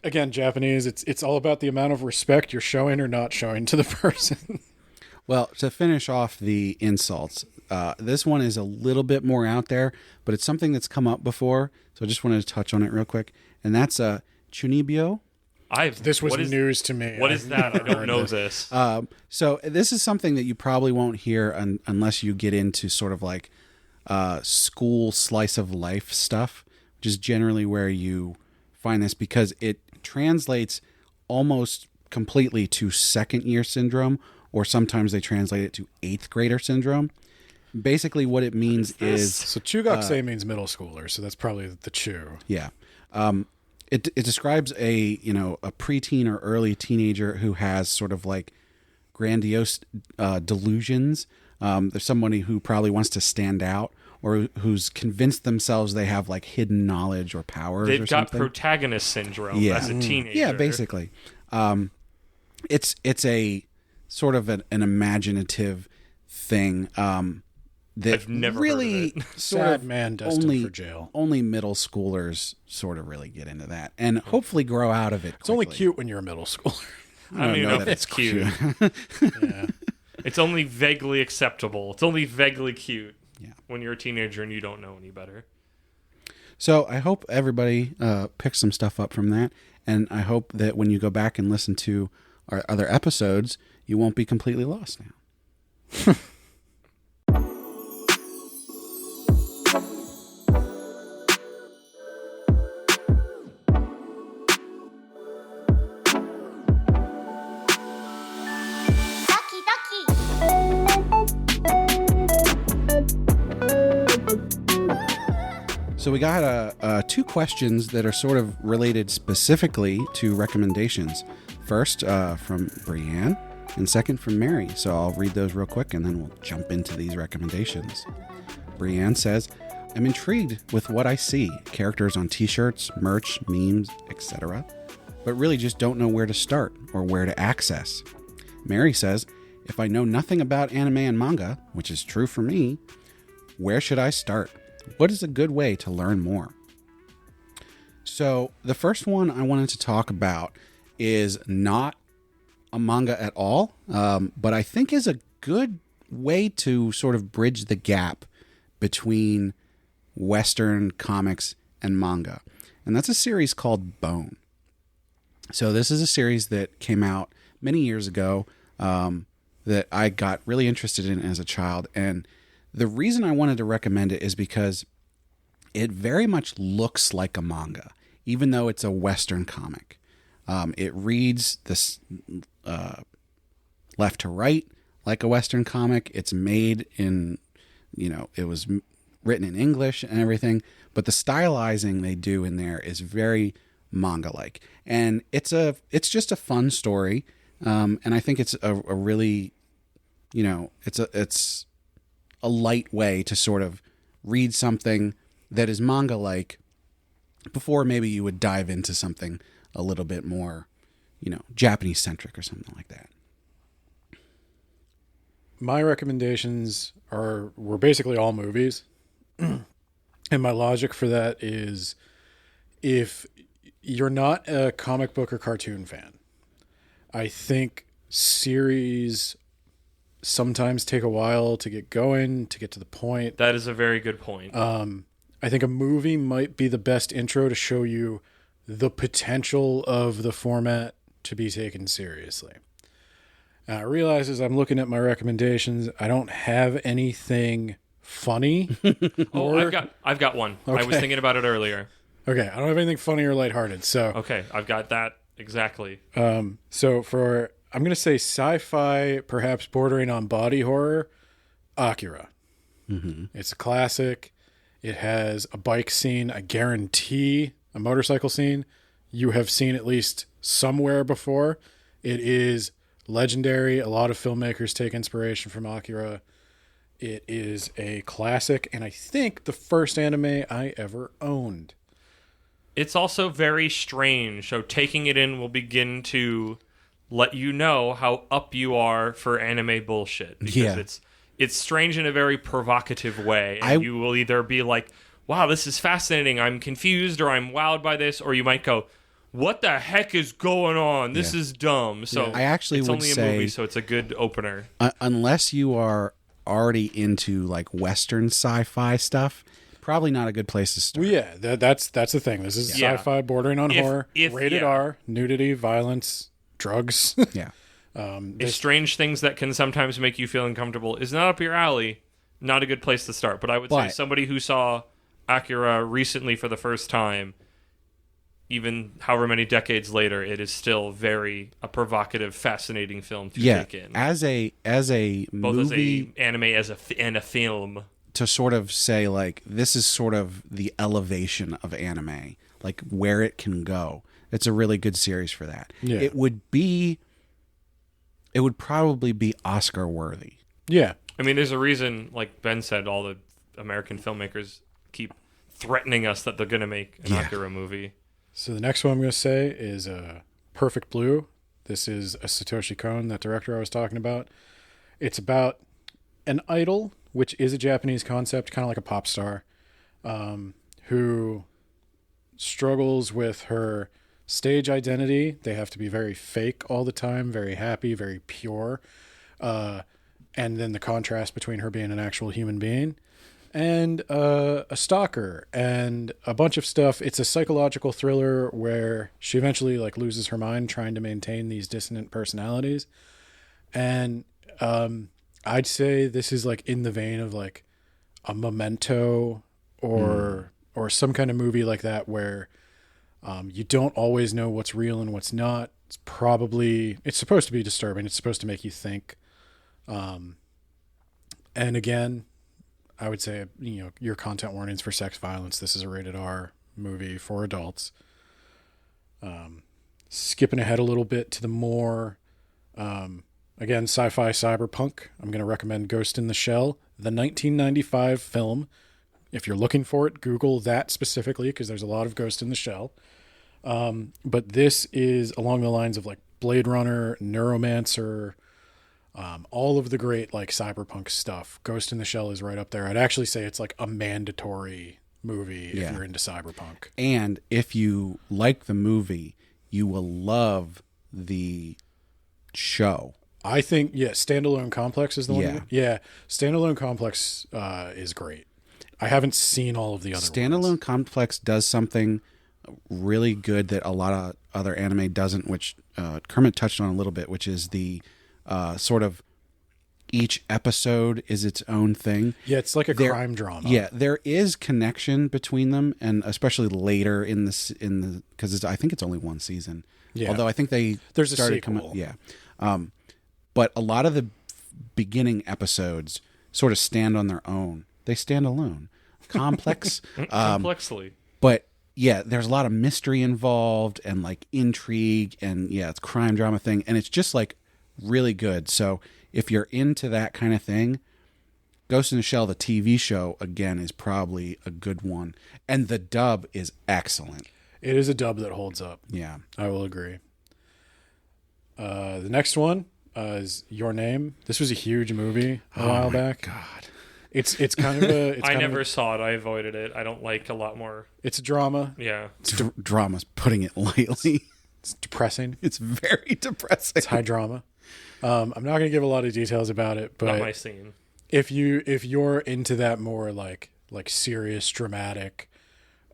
Again, Japanese, it's all about the amount of respect you're showing or not showing to the person. Well, to finish off the insults, this one is a little bit more out there, but it's something that's come up before, so I just wanted to touch on it real quick, and that's chunibyo. This was news to me. What is that? I don't know this. So this is something that you probably won't hear unless you get into sort of like school slice of life stuff, which is generally where you find this because it translates almost completely to second year syndrome, or sometimes they translate it to 8th grader syndrome. Basically what it means is... So chugakse means middle schooler, so that's probably the chu. Yeah. It describes a preteen or early teenager who has sort of like grandiose delusions. There's somebody who probably wants to stand out, or who's convinced themselves they have like hidden knowledge or powers. They've or got something. protagonist syndrome as a teenager. Yeah, basically. It's a sort of an imaginative thing that I've never really heard of it. Sad man destined for jail. Only middle schoolers sort of really get into that and hopefully grow out of it quickly. It's only cute when you're a middle schooler. I don't even know if it's cute. Yeah. It's only vaguely acceptable. It's only vaguely cute. Yeah. When you're a teenager and you don't know any better. So I hope everybody picks some stuff up from that. And I hope that when you go back and listen to our other episodes, you won't be completely lost now. So we got 2 questions that are sort of related specifically to recommendations. First from Brianne, and second from Mary. So I'll read those real quick, and then we'll jump into these recommendations. Brianne says, am intrigued with what I see, characters on t-shirts, merch, memes, etc., but really just don't know where to start or where to access. Mary says, if I know nothing about anime and manga, which is true for me, where should I start? What is a good way to learn more? So the first one I wanted to talk about is not a manga at all, but I think is a good way to sort of bridge the gap between Western comics and manga. And that's a series called Bone. So this is a series that came out many years ago that I got really interested in as a child. And the reason I wanted to recommend it is because it very much looks like a manga, even though it's a Western comic. It reads this left to right like a Western comic. It's made in, it was written in English and everything, but the stylizing they do in there is very manga-like. And it's just a fun story. And I think it's a really, it's a light way to sort of read something that is manga-like before maybe you would dive into something a little bit more, Japanese-centric or something like that. My recommendations were basically all movies. And my logic for that is, if you're not a comic book or cartoon fan, I think series sometimes take a while to get going, to get to the point. That is a very good point. I think a movie might be the best intro to show you the potential of the format to be taken seriously. Now, I realize as I'm looking at my recommendations, I don't have anything funny. I've got one. Okay. I was thinking about it earlier. Okay, I don't have anything funny or lighthearted. So okay, I've got that exactly. So I'm going to say sci-fi, perhaps bordering on body horror, Akira. Mm-hmm. It's a classic. It has a bike scene. I guarantee a motorcycle scene you have seen at least somewhere before. It is legendary. A lot of filmmakers take inspiration from Akira. It is a classic, and I think the first anime I ever owned. It's also very strange, so taking it in will begin to let you know how up you are for anime bullshit. Because it's strange in a very provocative way, and you will either be like, wow, this is fascinating, I'm confused, or I'm wowed by this, or you might go, what the heck is going on? This is dumb. So I actually it's would only say, a movie, so it's a good opener. Unless you are already into like Western sci-fi stuff, probably not a good place to start. Well, yeah, that's the thing. This is sci-fi bordering on horror, rated R, nudity, violence, drugs. Yeah. If strange things that can sometimes make you feel uncomfortable is not up your alley, not a good place to start. But I would say somebody who saw Akira recently for the first time, even however many decades later, it is still a provocative, fascinating film to take in. As a both movie, as a anime and a film. To sort of say like this is sort of the elevation of anime, like where it can go. It's a really good series for that. Yeah. It would probably be Oscar worthy. Yeah. I mean, there's a reason, like Ben said, all the American filmmakers keep threatening us that they're going to make an Akira movie. So the next one I'm going to say is Perfect Blue. This is a Satoshi Kon, that director I was talking about. It's about an idol, which is a Japanese concept, kind of like a pop star, who struggles with her stage identity. They have to be very fake all the time, very happy, very pure. And then the contrast between her being an actual human being. And a stalker and a bunch of stuff. It's a psychological thriller where she eventually like loses her mind trying to maintain these dissonant personalities. And I'd say this is like in the vein of like a Memento or some kind of movie like that where you don't always know what's real and what's not. It's supposed to be disturbing. It's supposed to make you think. And again, I would say, your content warnings for sex violence. This is a rated R movie for adults. Skipping ahead a little bit to the more, again, sci-fi cyberpunk. I'm going to recommend Ghost in the Shell, the 1995 film. If you're looking for it, Google that specifically, because there's a lot of Ghost in the Shell. But this is along the lines of like Blade Runner, Neuromancer, all of the great like cyberpunk stuff. Ghost in the Shell is right up there. I'd actually say it's like a mandatory movie if you're into cyberpunk. And if you like the movie, you will love the show. I think, Standalone Complex is the one. Yeah, Standalone Complex is great. I haven't seen all of the other Standalone ones. Complex does something really good that a lot of other anime doesn't, which Kermit touched on a little bit, which is the sort of each episode is its own thing. Yeah, it's like a crime drama. Yeah, there is connection between them, and especially later in the because I think it's only one season. Yeah. Although I think there's started a sequel. But a lot of the beginning episodes sort of stand on their own. They stand alone. Complex. Complexly. But yeah, there's a lot of mystery involved and like intrigue, and it's crime drama thing, and it's just like really good. So if you're into that kind of thing, Ghost in the Shell, the TV show, again, is probably a good one. And the dub is excellent. It is a dub that holds up. Yeah. I will agree. The next one is Your Name. This was a huge movie a while back. God. It's kind of a... I never saw it. I avoided it. I don't like a lot more. It's a drama. Yeah. Drama's putting it lightly. It's depressing. It's very depressing. It's high drama. I'm not going to give a lot of details about it, but Not my scene. if you're into that more like serious, dramatic,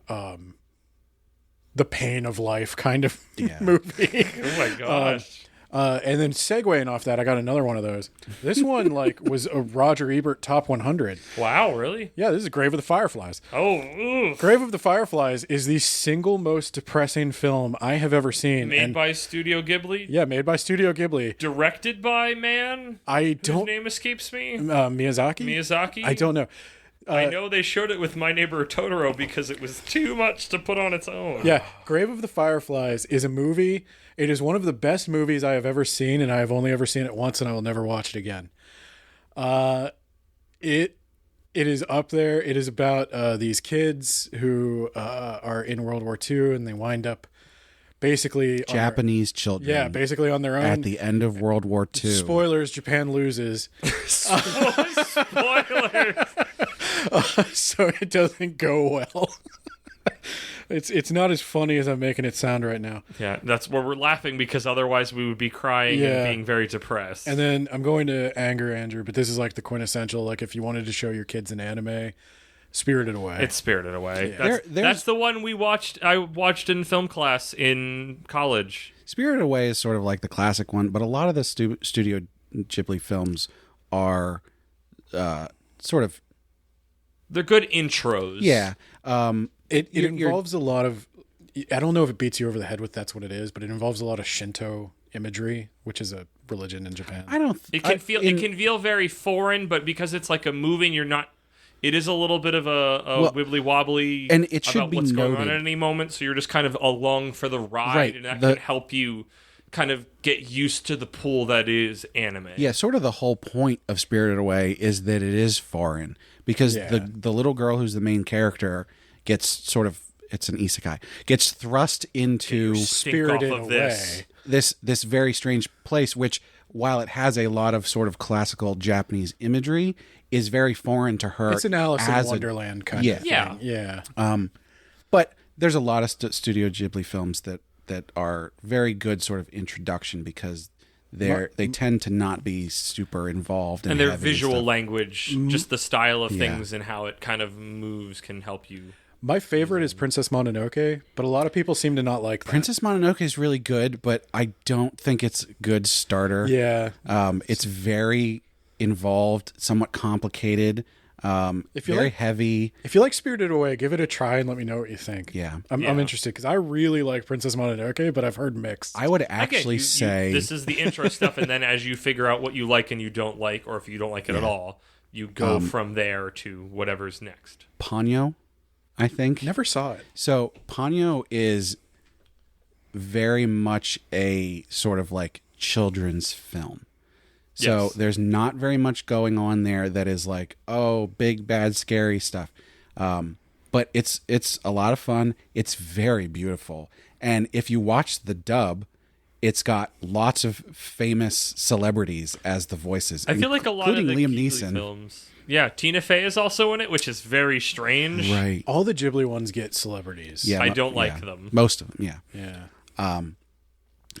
the pain of life kind of movie. Oh my gosh. And then segueing off that, I got another one of those. This one was a Roger Ebert top 100. Wow, really? Yeah, this is Grave of the Fireflies. Oh, oof. Grave of the Fireflies is the single most depressing film I have ever seen. Made by Studio Ghibli? Yeah, made by Studio Ghibli. Directed by man? I don't... Whose name escapes me? Miyazaki? Miyazaki? I don't know. I know they showed it with My Neighbor Totoro because it was too much to put on its own. Yeah, Grave of the Fireflies is a movie. It is one of the best movies I have ever seen, and I have only ever seen it once, and I will never watch it again. It is up there. It is about these kids who are in World War II, and they wind up basically Japanese children. Yeah, basically on their own. At the end of World War II. Spoilers, Japan loses. Spoilers! So it doesn't go well. It's not as funny as I'm making it sound right now. Yeah, that's where we're laughing because otherwise we would be crying and being very depressed. And then I'm going to anger Andrew, but this is like the quintessential, like if you wanted to show your kids an anime, Spirited Away. It's Spirited Away. Yeah. That's the one we watched. I watched in film class in college. Spirited Away is sort of like the classic one, but a lot of the Studio Ghibli films are sort of... They're good intros. Yeah. It involves a lot of... I don't know if it beats you over the head with that's what it is, but it involves a lot of Shinto imagery, which is a religion in Japan. It can feel very foreign, but because it's like a moving, you're not... It is a little bit of a wibbly wobbly, and it should about be what's noted. going on at any moment. So you're just kind of along for the ride, Right. and that can help you kind of get used to the pool that is anime. Yeah, sort of the whole point of Spirited Away is that it is foreign because the little girl who's the main character gets sort of, it's an isekai, gets thrust into Spirited Away. This very strange place, which while it has a lot of sort of classical Japanese imagery, is very foreign to her. It's an Alice in Wonderland kind of thing. Yeah. But there's a lot of Studio Ghibli films that are very good sort of introduction because they tend to not be super involved and their visual language, just the style of things and how it kind of moves can help you. My favorite is Princess Mononoke, but a lot of people seem to not like that. Princess Mononoke is really good, but I don't think it's a good starter. Yeah. It's very involved, somewhat complicated, very heavy. If you like Spirited Away, give it a try and let me know what you think. Yeah. I'm interested because I really like Princess Mononoke, but I've heard mixed. I would actually say... this is the intro stuff, and then as you figure out what you like and you don't like, or if you don't like it at all, you go from there to whatever's next. Ponyo, I think. Never saw it. So Ponyo is very much a sort of like children's film. So there's not very much going on there that is like, oh, big, bad, scary stuff. But it's a lot of fun. It's very beautiful. And if you watch the dub, it's got lots of famous celebrities as the voices. I feel like a lot of the Liam Ghibli Neeson films. Yeah, Tina Fey is also in it, which is very strange. Right. All the Ghibli ones get celebrities. I don't like them. Most of them, yeah. Yeah.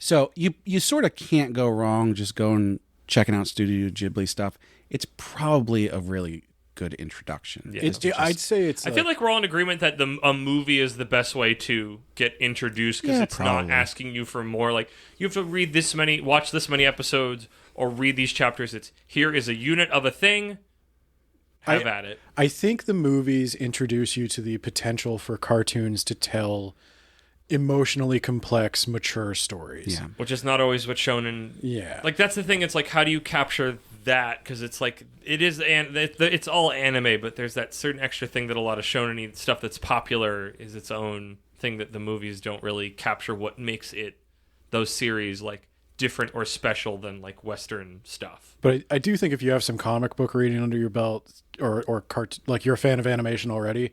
So you sort of can't go wrong just going checking out Studio Ghibli stuff. It's probably a really good introduction. Yeah. I'd say it's. I feel like we're all in agreement that a movie is the best way to get introduced because it's probably not asking you for more. Like, you have to watch this many episodes, or read these chapters. It's here is a unit of a thing. Have at it. I think the movies introduce you to the potential for cartoons to tell emotionally complex, mature stories. Yeah. Which is not always what's shown in. Yeah. Like, that's the thing. It's like, how do you capture that? Because it's like, it's all anime, but there's that certain extra thing that a lot of shonen stuff that's popular is its own thing that the movies don't really capture what makes it, those series, like, different or special than, like, Western stuff. But I do think if you have some comic book reading under your belt, or like you're a fan of animation already,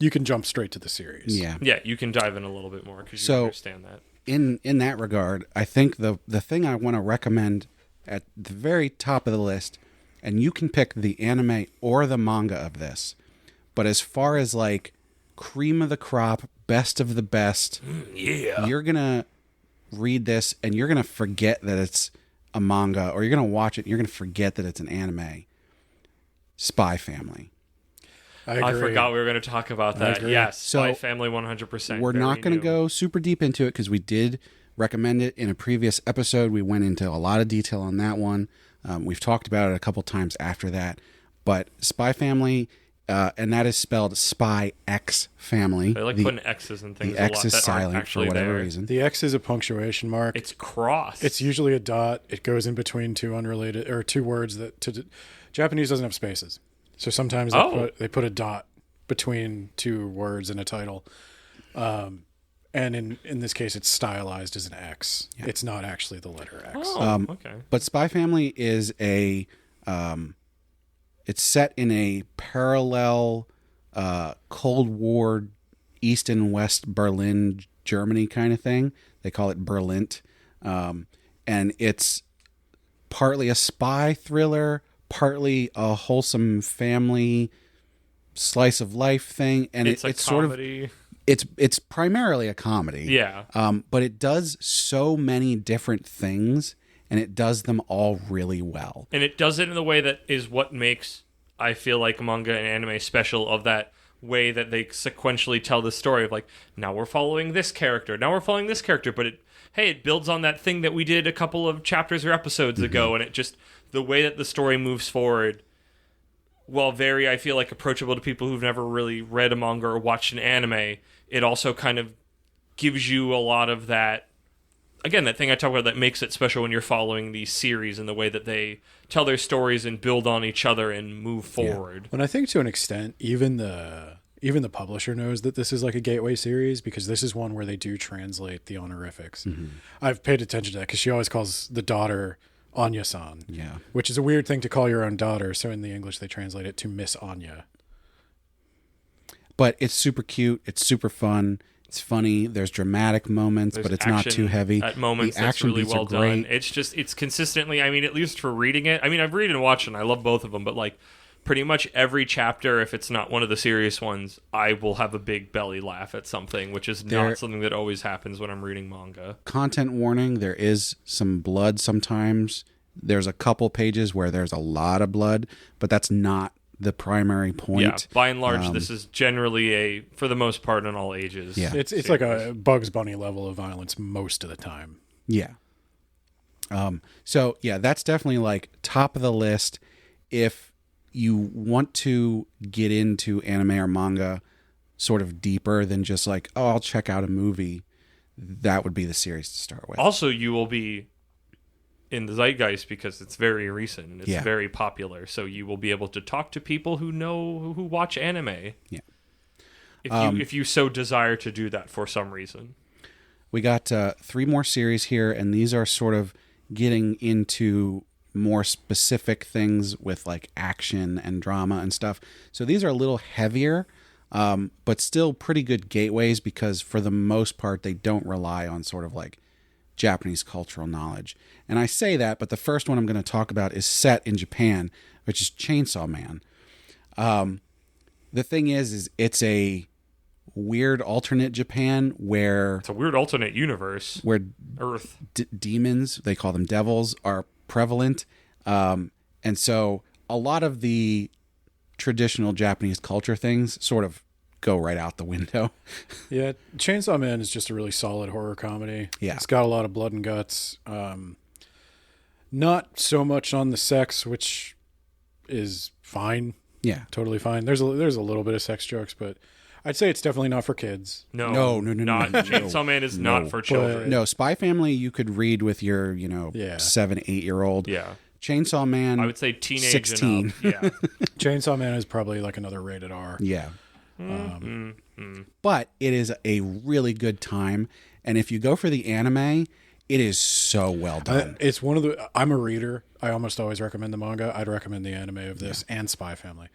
you can jump straight to the series. Yeah. Yeah, you can dive in a little bit more because you understand that. In that regard, I think the thing I want to recommend at the very top of the list, and you can pick the anime or the manga of this, but as far as like cream of the crop, best of the best, you're gonna read this and you're gonna forget that it's a manga, or you're gonna watch it and you're gonna forget that it's an anime. Spy Family. I forgot we were going to talk about that. Yes, Spy Family 100%. We're not going to go super deep into it because we did recommend it in a previous episode. We went into a lot of detail on that one. We've talked about it a couple times after that. But Spy Family, and that is spelled Spy X Family. They like putting X's and things. The X is silent for whatever there. reason. The X is a punctuation mark. It's cross. It's usually a dot. It goes in between two unrelated or two words that Japanese doesn't have spaces. So sometimes they put a dot between two words in a title. And in this case, it's stylized as an X. Yeah. It's not actually the letter X. Oh, okay. But Spy Family is it's set in a parallel Cold War East and West Berlin, Germany kind of thing. They call it Berlin. And it's partly a spy thriller, partly a wholesome family slice of life thing, and it's sort of it's primarily a comedy. Yeah. But it does so many different things, and it does them all really well. And it does it in the way that is what makes, I feel like, manga and anime special, of that way that they sequentially tell the story of, like, now we're following this character, but it builds on that thing that we did a couple of chapters or episodes ago, and it just, the way that the story moves forward, while very, I feel like, approachable to people who've never really read a manga or watched an anime, it also kind of gives you a lot of that, again, that thing I talk about that makes it special when you're following these series and the way that they tell their stories and build on each other and move forward. And I think to an extent, even the publisher knows that this is like a gateway series, because this is one where they do translate the honorifics. Mm-hmm. I've paid attention to that because she always calls the daughter Anya-san, which is a weird thing to call your own daughter. So in the English, they translate it to Miss Anya. But it's super cute. It's super fun. It's funny. There's dramatic moments, but it's not too heavy. At moments, that's really well done. It's consistently, I mean, at least for reading it. I mean, I've read and watched, and I love both of them, but like pretty much every chapter, if it's not one of the serious ones, I will have a big belly laugh at something, which is not something that always happens when I'm reading manga. Content warning, there is some blood sometimes. There's a couple pages where there's a lot of blood, but that's not the primary point. Yeah, by and large, this is generally for the most part, in all ages. Yeah. It's like a Bugs Bunny level of violence most of the time. Yeah. So, yeah, that's definitely like top of the list. If you want to get into anime or manga sort of deeper than just like, oh, I'll check out a movie, that would be the series to start with. Also, you will be in the zeitgeist because it's very recent and it's very popular, so you will be able to talk to people who watch anime. Yeah. If you so desire to do that for some reason. We got 3 more series here, and these are sort of getting into more specific things with like action and drama and stuff. So these are a little heavier, but still pretty good gateways because for the most part, they don't rely on sort of like Japanese cultural knowledge. And I say that, but the first one I'm going to talk about is set in Japan, which is Chainsaw Man. The thing is it's a weird alternate Japan where It's a weird alternate universe. Where Earth. Demons, they call them devils, are prevalent. And so a lot of the traditional Japanese culture things sort of go right out the window. Yeah, Chainsaw Man is just a really solid horror comedy. Yeah. It's got a lot of blood and guts. Not so much on the sex, which is fine. Yeah. Totally fine. There's a little bit of sex jokes, but I'd say it's definitely not for kids. No. Not Chainsaw Man is not for children. No, Spy Family you could read with your, 7, 8-year-old. Yeah. Chainsaw Man, I would say teenage 16. and up. Yeah. Chainsaw Man is probably like another rated R. Yeah. But it is a really good time. And if you go for the anime, it is so well done. It's one of the. I'm a reader. I almost always recommend the manga. I'd recommend the anime of this and Spy Family.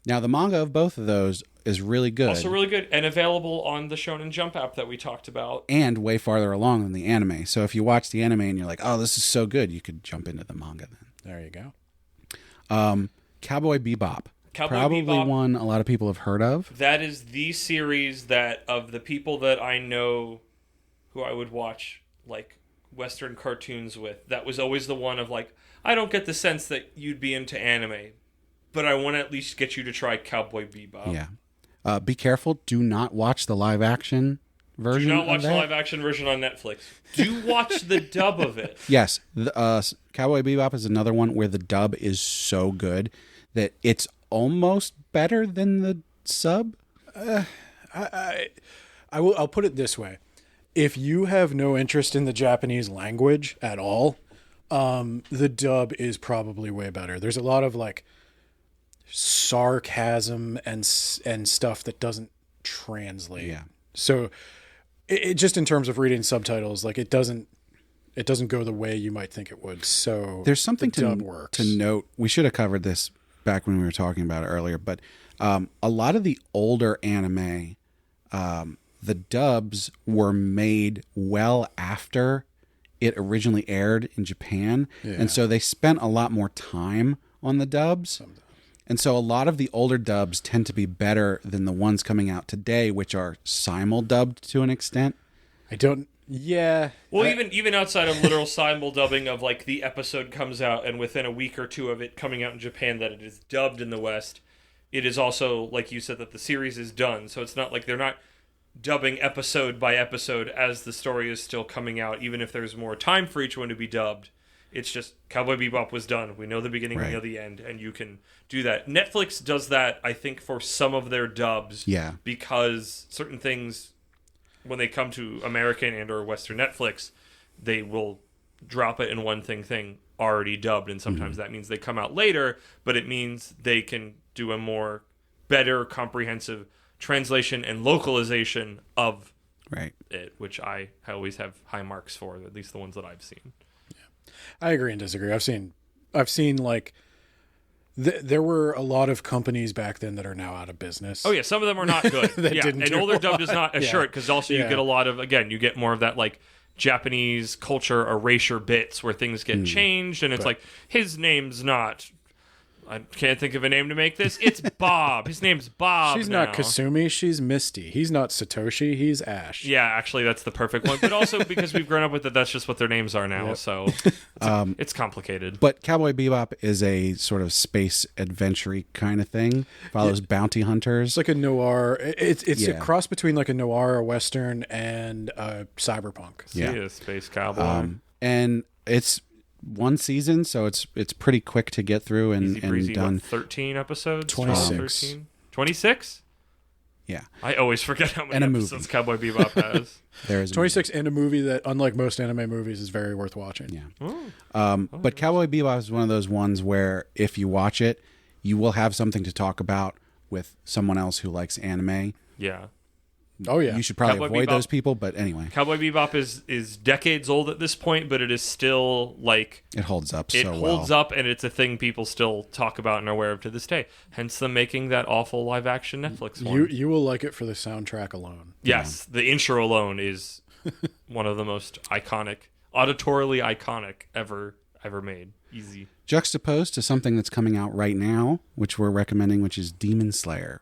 Now, the manga of both of those is really good. Also really good and available on the Shonen Jump app that we talked about. And way farther along than the anime. So if you watch the anime and you're like, oh, this is so good, you could jump into the manga then. There you go. Cowboy Bebop. Cowboy Probably Bebop, one a lot of people have heard of. That is the series that, of the people that I know who I would watch, like, Western cartoons with, that was always the one of, like, I don't get the sense that you'd be into anime, but I want to at least get you to try Cowboy Bebop. Yeah. Be careful. Do not watch the live action version. Do not watch of the that. live action version on Netflix. Do watch the dub of it. Yes. Cowboy Bebop is another one where the dub is so good that it's almost better than the sub. I'll put it this way. If you have no interest in the Japanese language at all, the dub is probably way better. There's a lot of like sarcasm and stuff that doesn't translate. Yeah. So it just in terms of reading subtitles, like it doesn't go the way you might think it would. So There's something the dub works. to note. We should have covered this back when we were talking about it earlier, but a lot of the older anime, the dubs were made well after it originally aired in Japan. Yeah. And so they spent a lot more time on the dubs. And so a lot of the older dubs tend to be better than the ones coming out today, which are simul-dubbed to an extent. Well, even outside of literal simul dubbing of like the episode comes out and within a week or two of it coming out in Japan that it is dubbed in the West, it is also, like you said, that the series is done. So it's not like they're not dubbing episode by episode as the story is still coming out, even if there's more time for each one to be dubbed. It's just Cowboy Bebop was done. We know the beginning, we know the end, and you can do that. Netflix does that, I think, for some of their dubs. Yeah. Because certain things, when they come to American and or Western Netflix, they will drop it in one thing already dubbed, and sometimes that means they come out later, but it means they can do a more better comprehensive translation and localization of it, which I always have high marks for, at least the ones that I've seen. I agree and disagree. I've seen like there were a lot of companies back then that are now out of business. Oh yeah, some of them are not good. Didn't do older a dub does not assure it, because also you get a lot of, again, you get more of that like Japanese culture erasure bits where things get changed, and it's like, his name's not, I can't think of a name to make this. It's Bob. His name's Bob. She's now. not Kasumi. She's Misty. He's not Satoshi. He's Ash. Yeah, actually, that's the perfect one. But also because we've grown up with it, that's just what their names are now. So it's complicated. But Cowboy Bebop is a sort of space adventure kind of thing. Follows bounty hunters. It's like a noir. It's a cross between like a noir, a western, and a cyberpunk. Yeah, a space cowboy. And it's one season, so it's pretty quick to get through and done. What, 13 episodes? 26. 26? Yeah. I always forget how many And a episodes Cowboy Bebop has. There is 26 and a movie that, unlike most anime movies, is very worth watching. Yeah. But Cowboy Bebop is one of those ones where if you watch it, you will have something to talk about with someone else who likes anime. Yeah. Oh yeah, you should probably Cowboy avoid Bebop. those people. But anyway, Cowboy Bebop is decades old at this point, but it is still like it holds up. it so holds well. up, and it's a thing people still talk about and are aware of to this day. Hence them making that awful live action Netflix one. you will like it for the soundtrack alone. Yes, the intro alone is one of the most iconic, auditorily iconic ever made. Easy. Juxtaposed to something that's coming out right now, which we're recommending, which is Demon Slayer.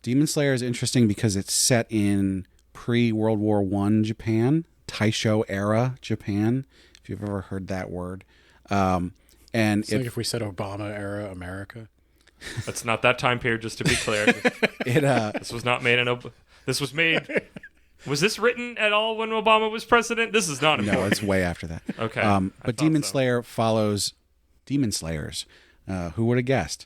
Demon Slayer is interesting because it's set in pre-World War I Japan, Taisho era Japan, if you've ever heard that word. And It's like if we said Obama era America. That's not that time period, just to be clear. This was not made in this was made. Was this written at all when Obama was president? This is not important. No, it's way after that. Okay. But Demon Slayer follows Demon Slayers. Who would have guessed?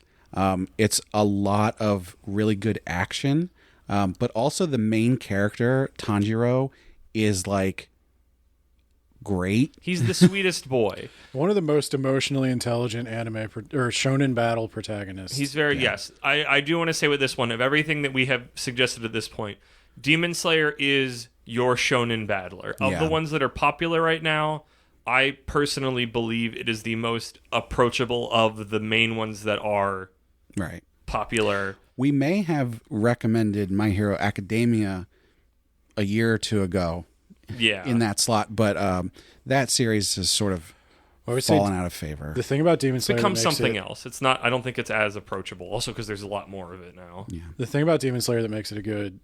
It's a lot of really good action, but also the main character, Tanjiro, is like great. He's the sweetest boy. One of the most emotionally intelligent anime or shonen battle protagonists. He's very, yes. I do want to say with this one, of everything that we have suggested at this point, Demon Slayer is your shonen battler. Of the ones that are popular right now, I personally believe it is the most approachable of the main ones that are Right. popular. We may have recommended My Hero Academia a year or two ago Yeah. in that slot, but that series has sort of I would say fallen out of favor. the thing about Demon Slayer becomes that makes something it, else. It's not. I don't think it's as approachable. Also, because there's a lot more of it now. Yeah. The thing about Demon Slayer that makes it a good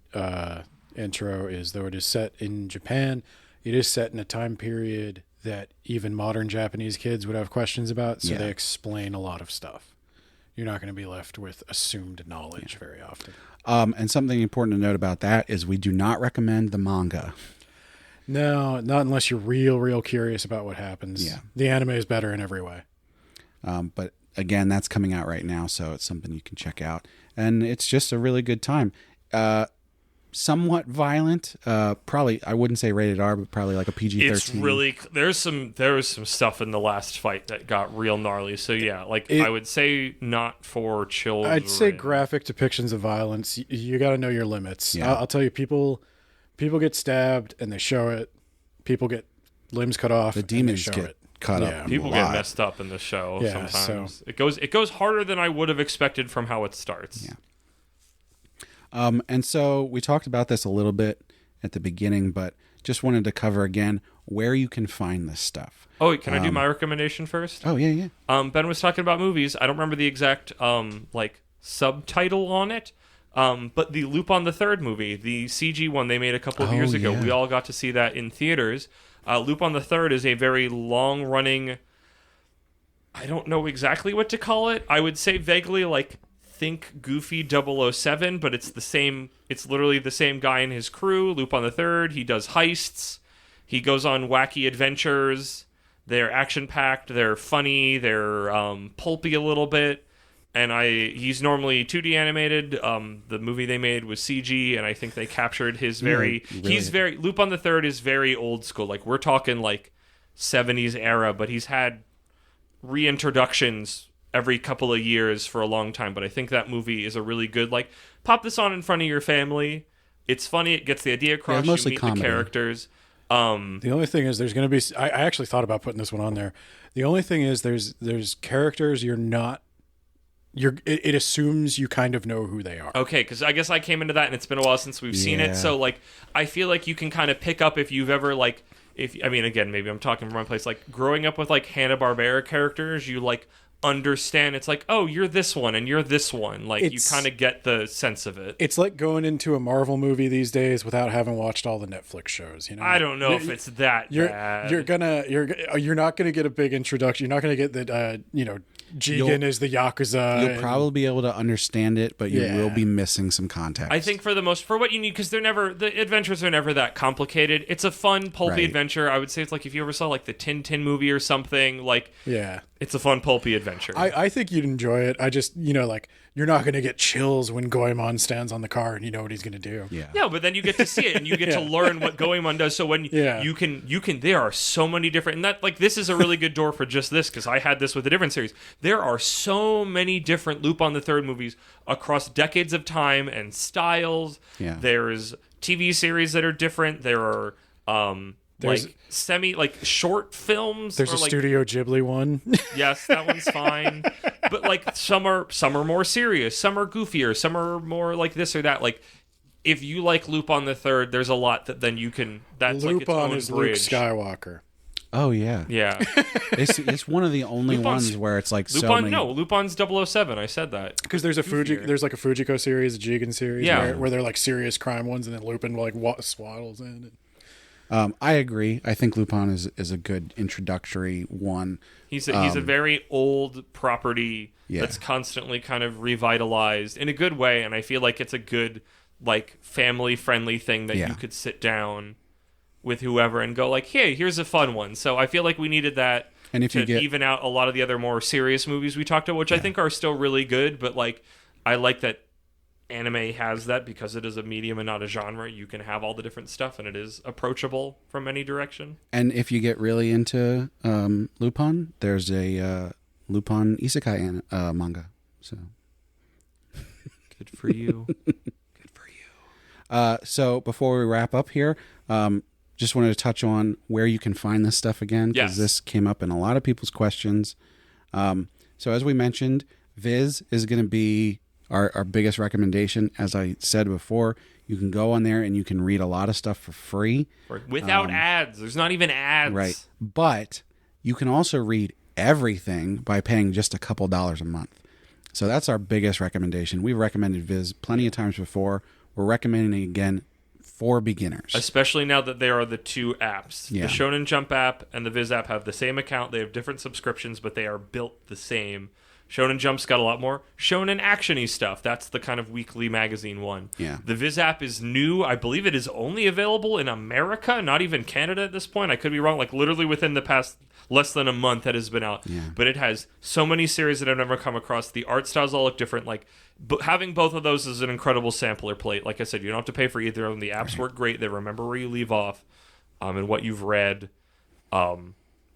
intro is, though it is set in Japan, it is set in a time period that even modern Japanese kids would have questions about, so Yeah. they explain a lot of stuff. You're not going to be left with assumed knowledge very often. And something important to note about that is we do not recommend the manga. No, not unless you're real curious about what happens. Yeah. The anime is better in every way. But again, that's coming out right now, so it's something you can check out. And it's just a really good time. Somewhat violent. Probably, I wouldn't say rated R, but probably like a PG-13. It's really there was some stuff in the last fight that got real gnarly. So yeah, I would say not for children. I'd say graphic depictions of violence. You got to know your limits. Yeah. I'll tell you, people get stabbed and they show it. People get limbs cut off. The and demons they show get it. cut Yeah. up. People a get lot. messed up in the show Yeah, sometimes. It goes harder than I would have expected from how it starts. Yeah. And so we talked about this a little bit at the beginning, but just wanted to cover again where you can find this stuff. Oh, can I do my recommendation first? Oh, yeah. Ben was talking about movies. I don't remember the exact subtitle on it. But the Loop on the Third movie, the CG one they made a couple of years ago, yeah. we all got to see that in theaters. Loop on the Third is a very long-running, I don't know exactly what to call it. I would say vaguely think Goofy 007, but it's literally the same guy and his crew, Loop on the Third. He does heists. He goes on wacky adventures. They're action-packed. They're funny. They're pulpy a little bit. And he's normally 2D animated. The movie they made was CG, and I think they captured his Loop on the Third is very old school. We're talking 70s era, but he's had reintroductions every couple of years for a long time. But I think that movie is a really good, pop this on in front of your family. It's funny. It gets the idea across. Yeah, mostly you meet comedy. the characters. The only thing is there's going to be... I actually thought about putting this one on there. The only thing is there's characters you're not... It assumes you kind of know who they are. Okay, because I guess I came into that, and it's been a while since we've seen it. So, I feel like you can kind of pick up if you've ever, again, maybe I'm talking from my place, growing up with, Hanna-Barbera characters, you, understand it's oh, you're this one and you're this one. You kind of get the sense of it. It's like going into a Marvel movie these days without having watched all the Netflix shows. I don't know if it's that bad. You're not gonna get a big introduction. You're not gonna get that. Jigen is the Yakuza. You'll probably be able to understand it, but you will be missing some context. I think for what you need, because the adventures are never that complicated. It's a fun, pulpy adventure. I would say it's if you ever saw the Tintin movie or something, it's a fun, pulpy adventure. I think you'd enjoy it. I just, you're not going to get chills when Goemon stands on the car and you know what he's going to do. Yeah. No, but then you get to see it and you get to learn what Goemon does. So when you can, there are so many different, and that this is a really good door for just this, because I had this with a different series. there are so many different Lupin the Third movies across decades of time and styles. Yeah. There's TV series that are different. There are short films. There's a Studio Ghibli one. Yes, that one's fine. But like some are more serious, some are goofier, some are more like this or that. Like if you like Lupin the Third, there's a lot that then you can. That's Lupin like its own is bridge. Luke Skywalker. Oh yeah, Yeah. it's one of the only ones where it's like Lupin. so many. No, Lupin's 007. I said that Because there's a Fujiko series, a Jigen series, Yeah. where they're like serious crime ones, and then Lupin like swaddles in. I agree. I think Lupin is a good introductory one. he's a very old property Yeah. that's constantly kind of revitalized in a good way, and I feel like it's a good like family friendly thing that you could sit down with whoever and go like, hey, here's a fun one. So I feel like we needed that And if to you get even out a lot of the other more serious movies we talked about, which I think are still really good, but like I like that anime has that because it is a medium and not a genre. You can have all the different stuff and it is approachable from any direction. And if you get really into Lupin, there's a Lupin Isekai manga. So Good for you. So before we wrap up here, just wanted to touch on where you can find this stuff again, because Yes. this came up in a lot of people's questions. So as we mentioned, Viz is going to be our biggest recommendation. As I said before, you can go on there and you can read a lot of stuff for free. Without ads. There's not even ads. Right. But you can also read everything by paying just a couple dollars a month. So that's our biggest recommendation. We've recommended Viz plenty of times before. We're recommending it again for beginners. Especially now that there are the two apps. Yeah. The Shonen Jump app and the Viz app have the same account. They have different subscriptions, but they are built the same. Shonen Jump's got a lot more shonen action-y stuff. That's the kind of weekly magazine one. Yeah. The Viz app is new. I believe it is only available in America, not even Canada at this point. I could be wrong. Like literally within the past less than a month that has been out. Yeah. But it has so many series that I've never come across. The art styles all look different. Like having both of those is an incredible sampler plate. Like I said, you don't have to pay for either of them. The apps work great. They remember where you leave off and what you've read.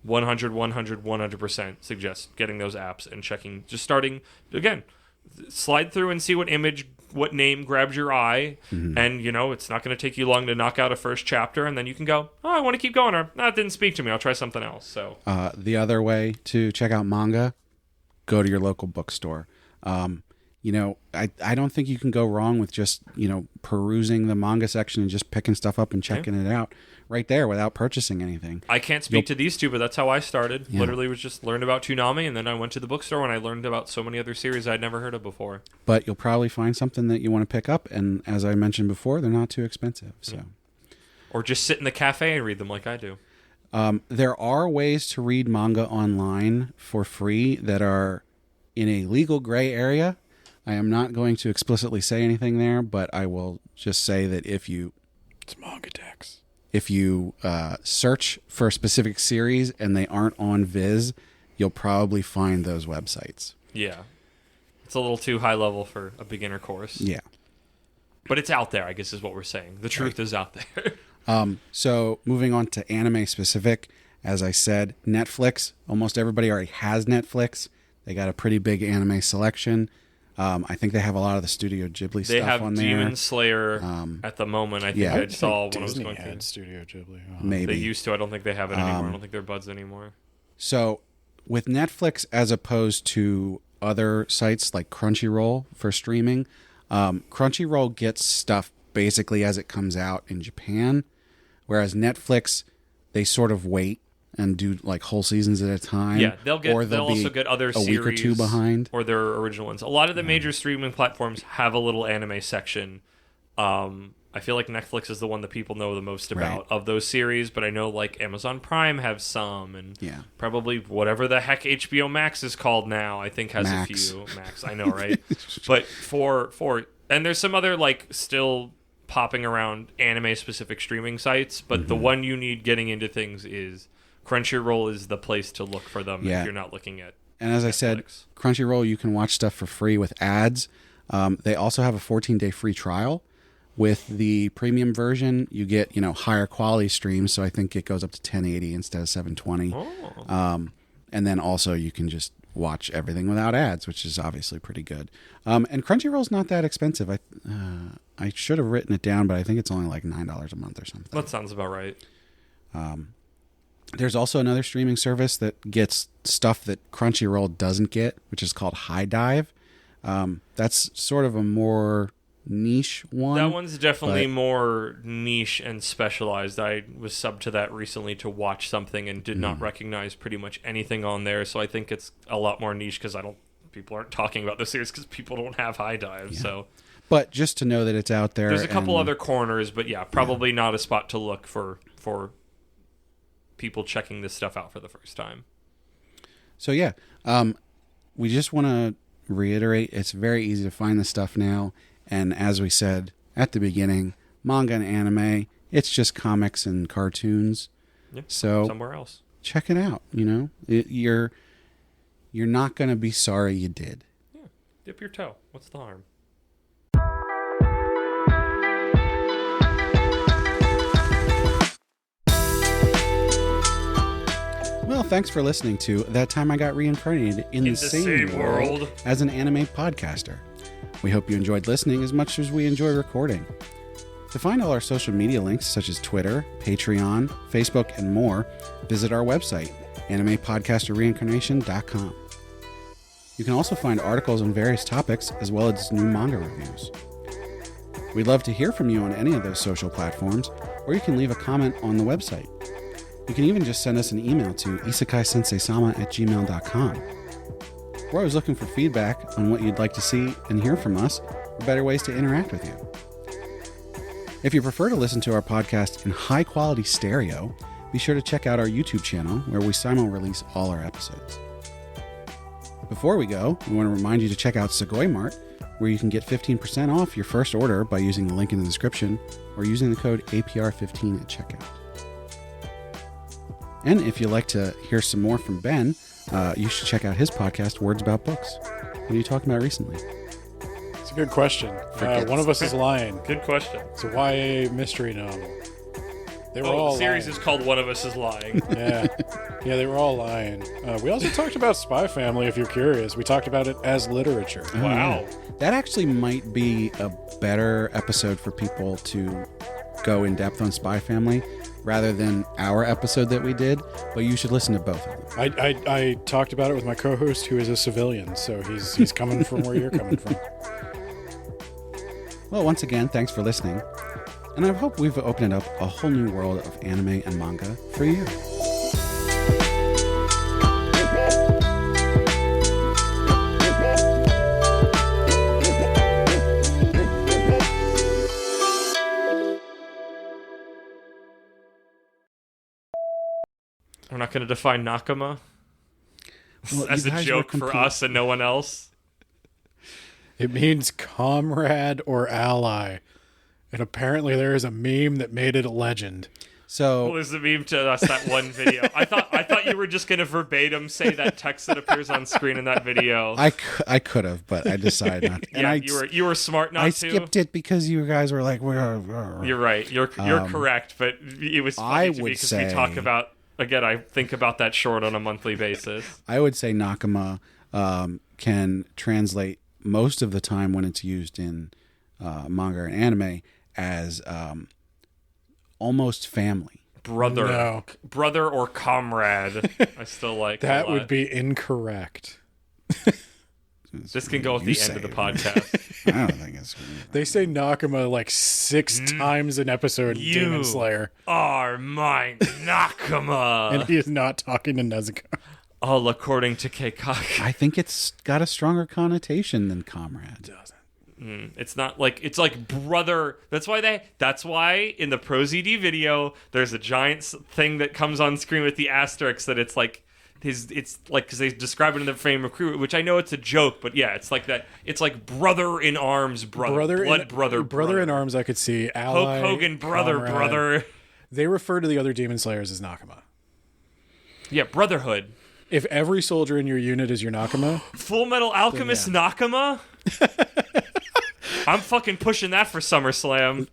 100% suggest getting those apps and checking, just starting again, slide through and see what name grabs your eye. And it's not going to take you long to knock out a first chapter, and then you can go, oh, I want to keep going, or that didn't speak to me, I'll try something else. So the other way to check out manga, go to your local bookstore. I don't think you can go wrong with just perusing the manga section and just picking stuff up and checking it out right there without purchasing anything. I can't speak to these two, but that's how I started. Literally was just learned about Toonami, and then I went to the bookstore and I learned about so many other series I'd never heard of before. But you'll probably find something that you want to pick up, and as I mentioned before, they're not too expensive. So, Or just sit in the cafe and read them like I do. there are ways to read manga online for free that are in a legal gray area. I am not going to explicitly say anything there, but I will just say that it's manga text. If you search for a specific series and they aren't on Viz, you'll probably find those websites. Yeah. It's a little too high level for a beginner course. Yeah. But it's out there, I guess is what we're saying. The truth is out there. So moving on to anime specific, as I said, Netflix. Almost everybody already has Netflix. They got a pretty big anime selection. I think they have a lot of the Studio Ghibli stuff on there. They have Demon Slayer at the moment. I think I saw when I was going through. Studio Ghibli. Maybe. They used to. I don't think they have it anymore. I don't think they're buds anymore. So with Netflix, as opposed to other sites like Crunchyroll for streaming, Crunchyroll gets stuff basically as it comes out in Japan, whereas Netflix, they sort of wait and do like whole seasons at a time. Yeah, they'll also get other series week or two behind, or their original ones. A lot of the major streaming platforms have a little anime section. I feel like Netflix is the one that people know the most about of those series, but I know like Amazon Prime have some, and probably whatever the heck HBO Max is called now, I think has a few. Max, I know, right? But for and there's some other like still popping around anime specific streaming sites, but the one you need getting into things is Crunchyroll is the place to look for them if you're not looking at. And as Netflix. I said, Crunchyroll, you can watch stuff for free with ads. They also have a 14-day free trial. With the premium version, you get higher quality streams, so I think it goes up to 1080 instead of 720. And then also you can just watch everything without ads, which is obviously pretty good. And Crunchyroll's not that expensive. I should have written it down, but I think it's only like $9 a month or something. That sounds about right. There's also another streaming service that gets stuff that Crunchyroll doesn't get, which is called High Dive. That's sort of a more niche one. That one's definitely more niche and specialized. I was subbed to that recently to watch something and did not recognize pretty much anything on there. So I think it's a lot more niche because people aren't talking about the series because people don't have High Dive. Yeah. So, but just to know that it's out there. There's a couple other corners, but probably not a spot to look for people checking this stuff out for the first time. So we just want to reiterate, it's very easy to find this stuff now. And as we said at the beginning, manga and anime, it's just comics and cartoons. Yeah, so somewhere else. Check it out, you're not going to be sorry you did. Yeah. Dip your toe. What's the harm? Well, thanks for listening to That Time I Got Reincarnated in the same world as an anime podcaster. We hope you enjoyed listening as much as we enjoy recording. To find all our social media links, such as Twitter, Patreon, Facebook, and more, visit our website, animepodcasterreincarnation.com. You can also find articles on various topics, as well as new manga reviews. We'd love to hear from you on any of those social platforms, or you can leave a comment on the website. You can even just send us an email to isekai-sensei-sama@gmail.com. We're always looking for feedback on what you'd like to see and hear from us, or better ways to interact with you. If you prefer to listen to our podcast in high-quality stereo, be sure to check out our YouTube channel, where we simul-release all our episodes. Before we go, we want to remind you to check out Sugoi Mart, where you can get 15% off your first order by using the link in the description, or using the code APR15 at checkout. And if you'd like to hear some more from Ben, you should check out his podcast, Words About Books. What are you talking about recently? It's a good question. One of us is lying. Good question. It's a YA mystery novel. They were all the series lying. is called One of Us is Lying. Yeah, they were all lying. We also talked about Spy Family, if you're curious. We talked about it as literature. Oh, wow. Yeah. That actually might be a better episode for people to go in depth on Spy Family, rather than our episode that we did, but you should listen to both of them. I talked about it with my co-host, who is a civilian, so he's coming from where you're coming from. Well, once again, thanks for listening, and I hope we've opened up a whole new world of anime and manga for you. We're not going to define Nakama as a joke for us and no one else. It means comrade or ally. And apparently there is a meme that made it a legend. So what was the meme to us, that one video? I thought you were just going to verbatim say that text that appears on screen in that video. I could have, but I decided not to. Yeah, you were smart not to. I skipped it because you guys were like, You're right. You're correct, but it was funny to me because we talk about, again, I think about that short on a monthly basis. I would say Nakama can translate most of the time when it's used in manga and anime as almost family. Brother or comrade. I still like that. Would be incorrect. This can go at the end of the podcast. I don't think it's good. They say Nakama like 6 times an episode in Demon Slayer. Are mine, Nakama. And he is not talking to Nezuko. All according to Keikaku. I think it's got a stronger connotation than comrade. It doesn't. It's not like, it's like brother. That's why in the Pro ZD video there's a giant thing that comes on screen with the asterisk that it's like because they describe it in the frame of crew, which I know it's a joke, but yeah, it's like that. It's like brother in arms, brother in arms. I could see ally, Hulk Hogan, brother. They refer to the other Demon Slayers as Nakama. Yeah, brotherhood. If every soldier in your unit is your Nakama, Full Metal Alchemist Nakama. I'm fucking pushing that for SummerSlam.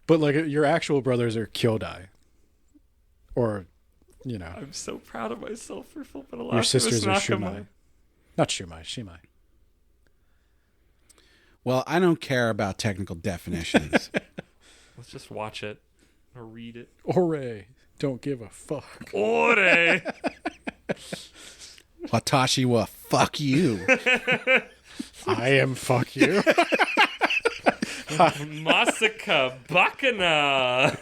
But like your actual brothers are Kyodai, or. You know, I'm so proud of myself for Full Metal Alchemist. Your sisters are Shumai. Not shumai, shimai. Well, I don't care about technical definitions. Let's just watch it or read it. Ore. Don't give a fuck. Ore. Watashi wa fuck you. I am fuck you. Masaka Bakana.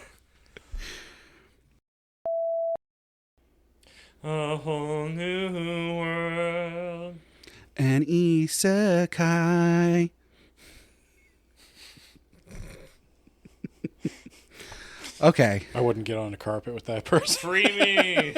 A whole new world. An isekai. Okay. I wouldn't get on a carpet with that person. Free me.